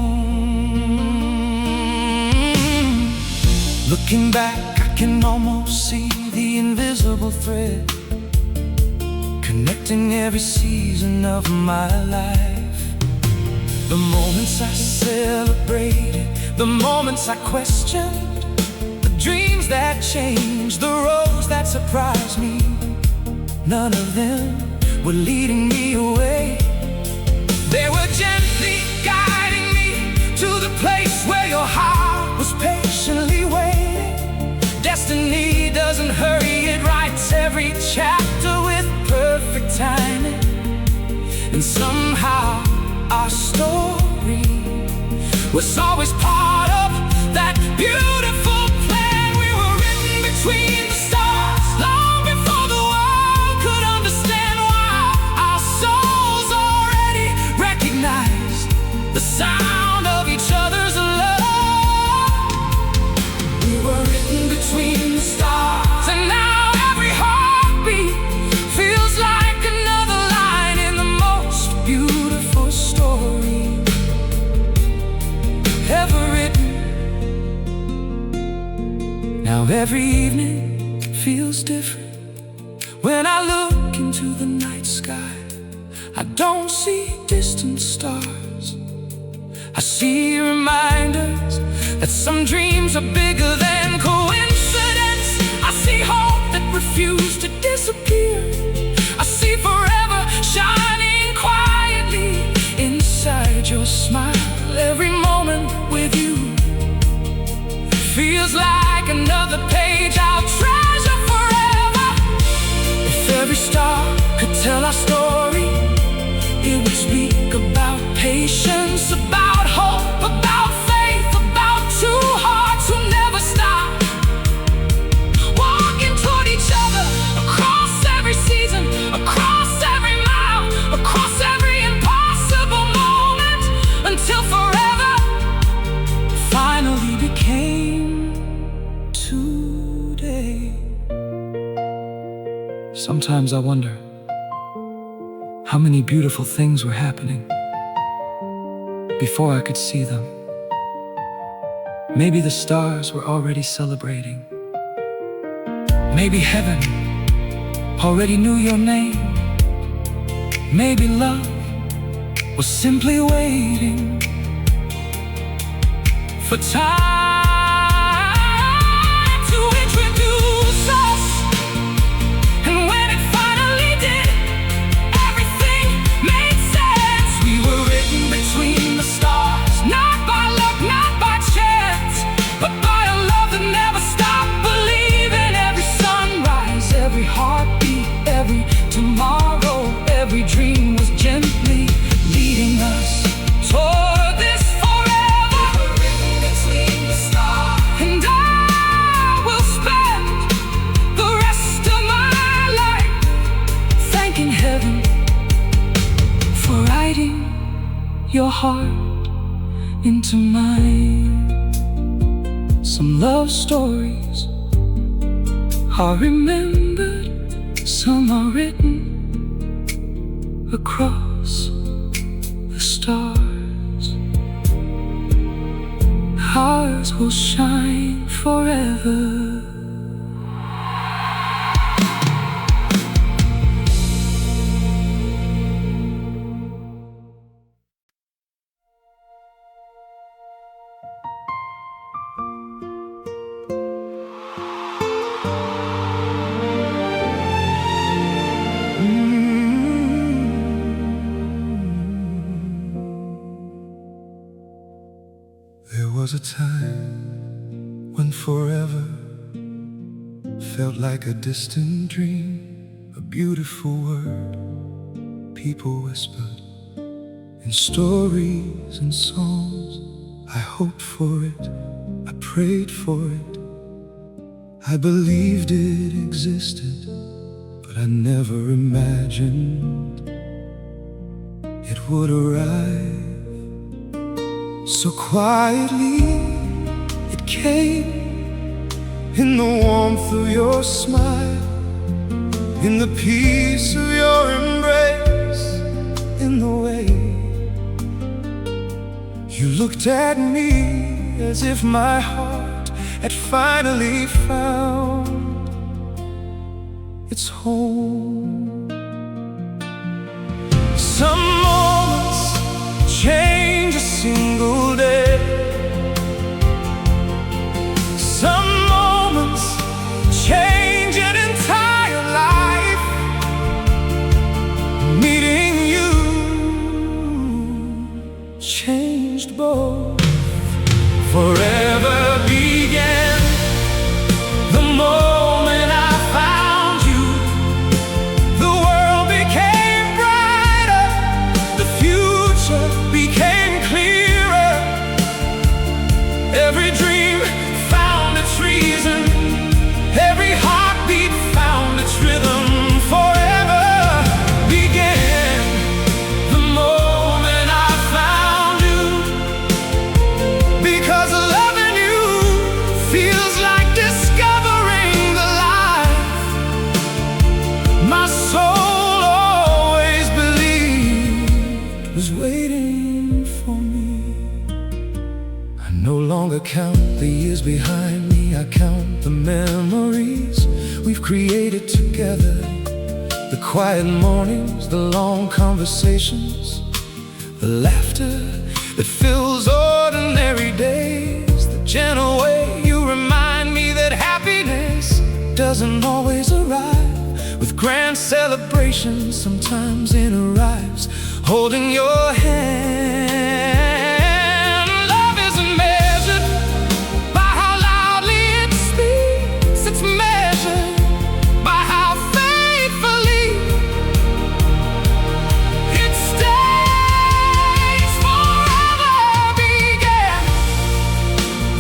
Looking back, I can almost see the invisible thread connecting every season of my life. The moments I celebrated, the moments I questioned, the dreams that changed, the roads that surprised me. None of them were leading me away. They were gently guiding me to the place where your heart was patiently waiting. Destiny doesn't hurry, it writes every chapter with perfect timing. And somehow our story was always part of that beautiful plan. We were written between the stars, long before the world could understand why. Our souls already recognized the sound of each other's love. We were written between the stars, and now every heartbeat feels like another line in the most beautiful story ever written. Now every evening feels different. When I look into the night sky, I don't see distant stars. I see reminders that some dreams are bigger than coincidence. I see hope that refused to disappear. I see forever shining quietly inside your smile. Every moment with you feels like another page I'll treasure forever. If every star could tell our story, it would speak about patience, about hope, about faith, about two hearts who never stop, walking toward each other across every season, across every mile, across every impossible moment, until forever finally became today. Sometimes I wonder how many beautiful things were happening before I could see them. Maybe the stars were already celebrating. Maybe heaven already knew your name. Maybe love was simply waiting for time to introduce us. And when it finally did, everything made sense. We were written between the stars, not by luck, not by chance, but by a love that never stopped believing. Every sunrise, every heartbeat, every tomorrow, every dream was gently leading us toward this forever. We were written between the your heart into mine. Some love stories are remembered, some are written across the stars. Ours will shine forever. There was a time when forever felt like a distant dream, a beautiful word people whispered in stories and songs. I hoped for it, I prayed for it, I believed it existed, but I never imagined it would arrive. So quietly it came, in the warmth of your smile, in the peace of your embrace, in the way you looked at me as if my heart had finally found its home. Some moments change a single day. Some moments change an entire life. Meeting you changed both. Forever began the moment I found you. The world became brighter, the future became clearer. Every dream found its reason, every heartbeat found its rhythm. Forever began the moment I found you, because loving you feels like discovering the life my soul always believed was waiting for me. I no longer count the years behind me, I count the memories we've created together. The quiet mornings, the long conversations, the laughter that fills ordinary days, the gentle way you remind me that happiness doesn't always arrive with grand celebrations. Sometimes it arrives holding your hand. Love isn't measured by how loudly it speaks, it's measured by how faithfully it stays. Forever began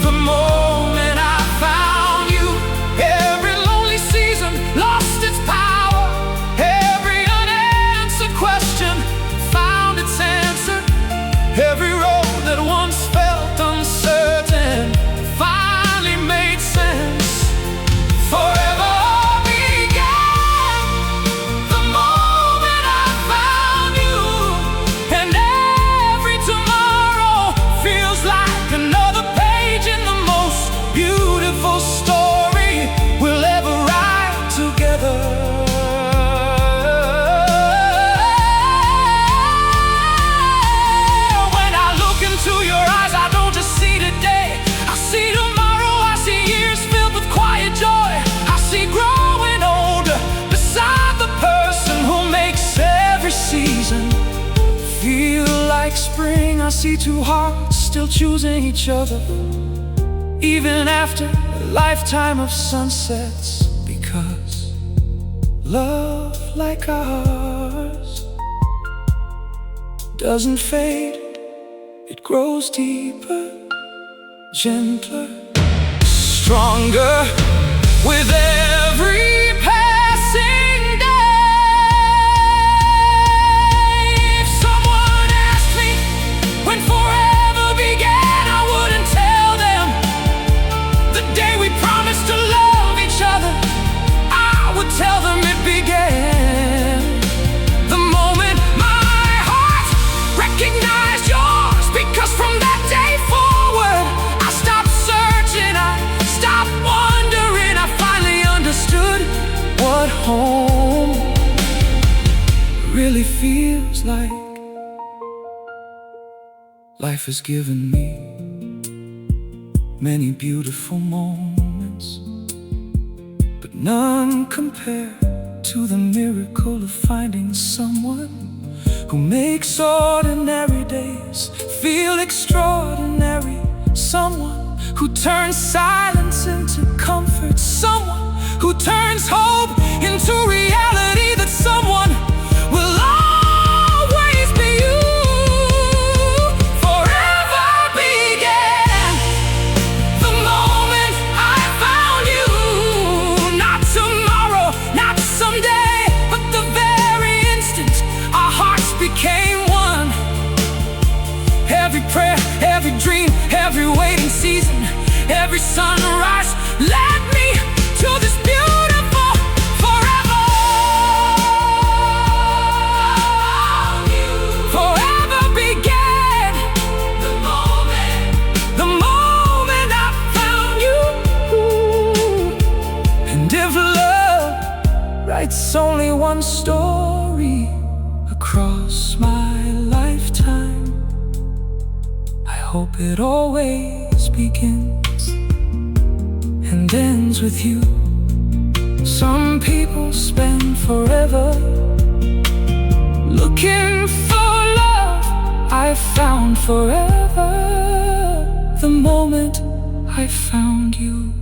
the moment I found you. Every lonely season lost its power, every unanswered question found its answer. Every road that once felt uncertain finally made sense. Forever began the moment I found you, and every tomorrow feels like another page in the most beautiful story we'll ever write together. When I look into your eyes, I don't just see today, I see tomorrow. I see years filled with quiet joy, I see growing older beside the person who makes every season feel like spring. I see two hearts still choosing each other, even after a lifetime of sunsets, because love like ours doesn't fade, it grows deeper, gentler, stronger with every passing day. If someone asked me home. Really feels like life has given me many beautiful moments, but none compare to the miracle of finding someone who makes ordinary days feel extraordinary. Someone who turns silence into comfort. Someone who turns hope into reality. That someone will always be you. Forever began the moment I found you. Not tomorrow, not someday, but the very instant our hearts became one. Every prayer, every dream, every waiting season, every sunrise led me to this beautiful forever. Forever began the moment I found you. And if love writes only one story across my lifetime, I hope it always begins and ends with you. Some people spend forever looking for love. I found forever the moment I found you.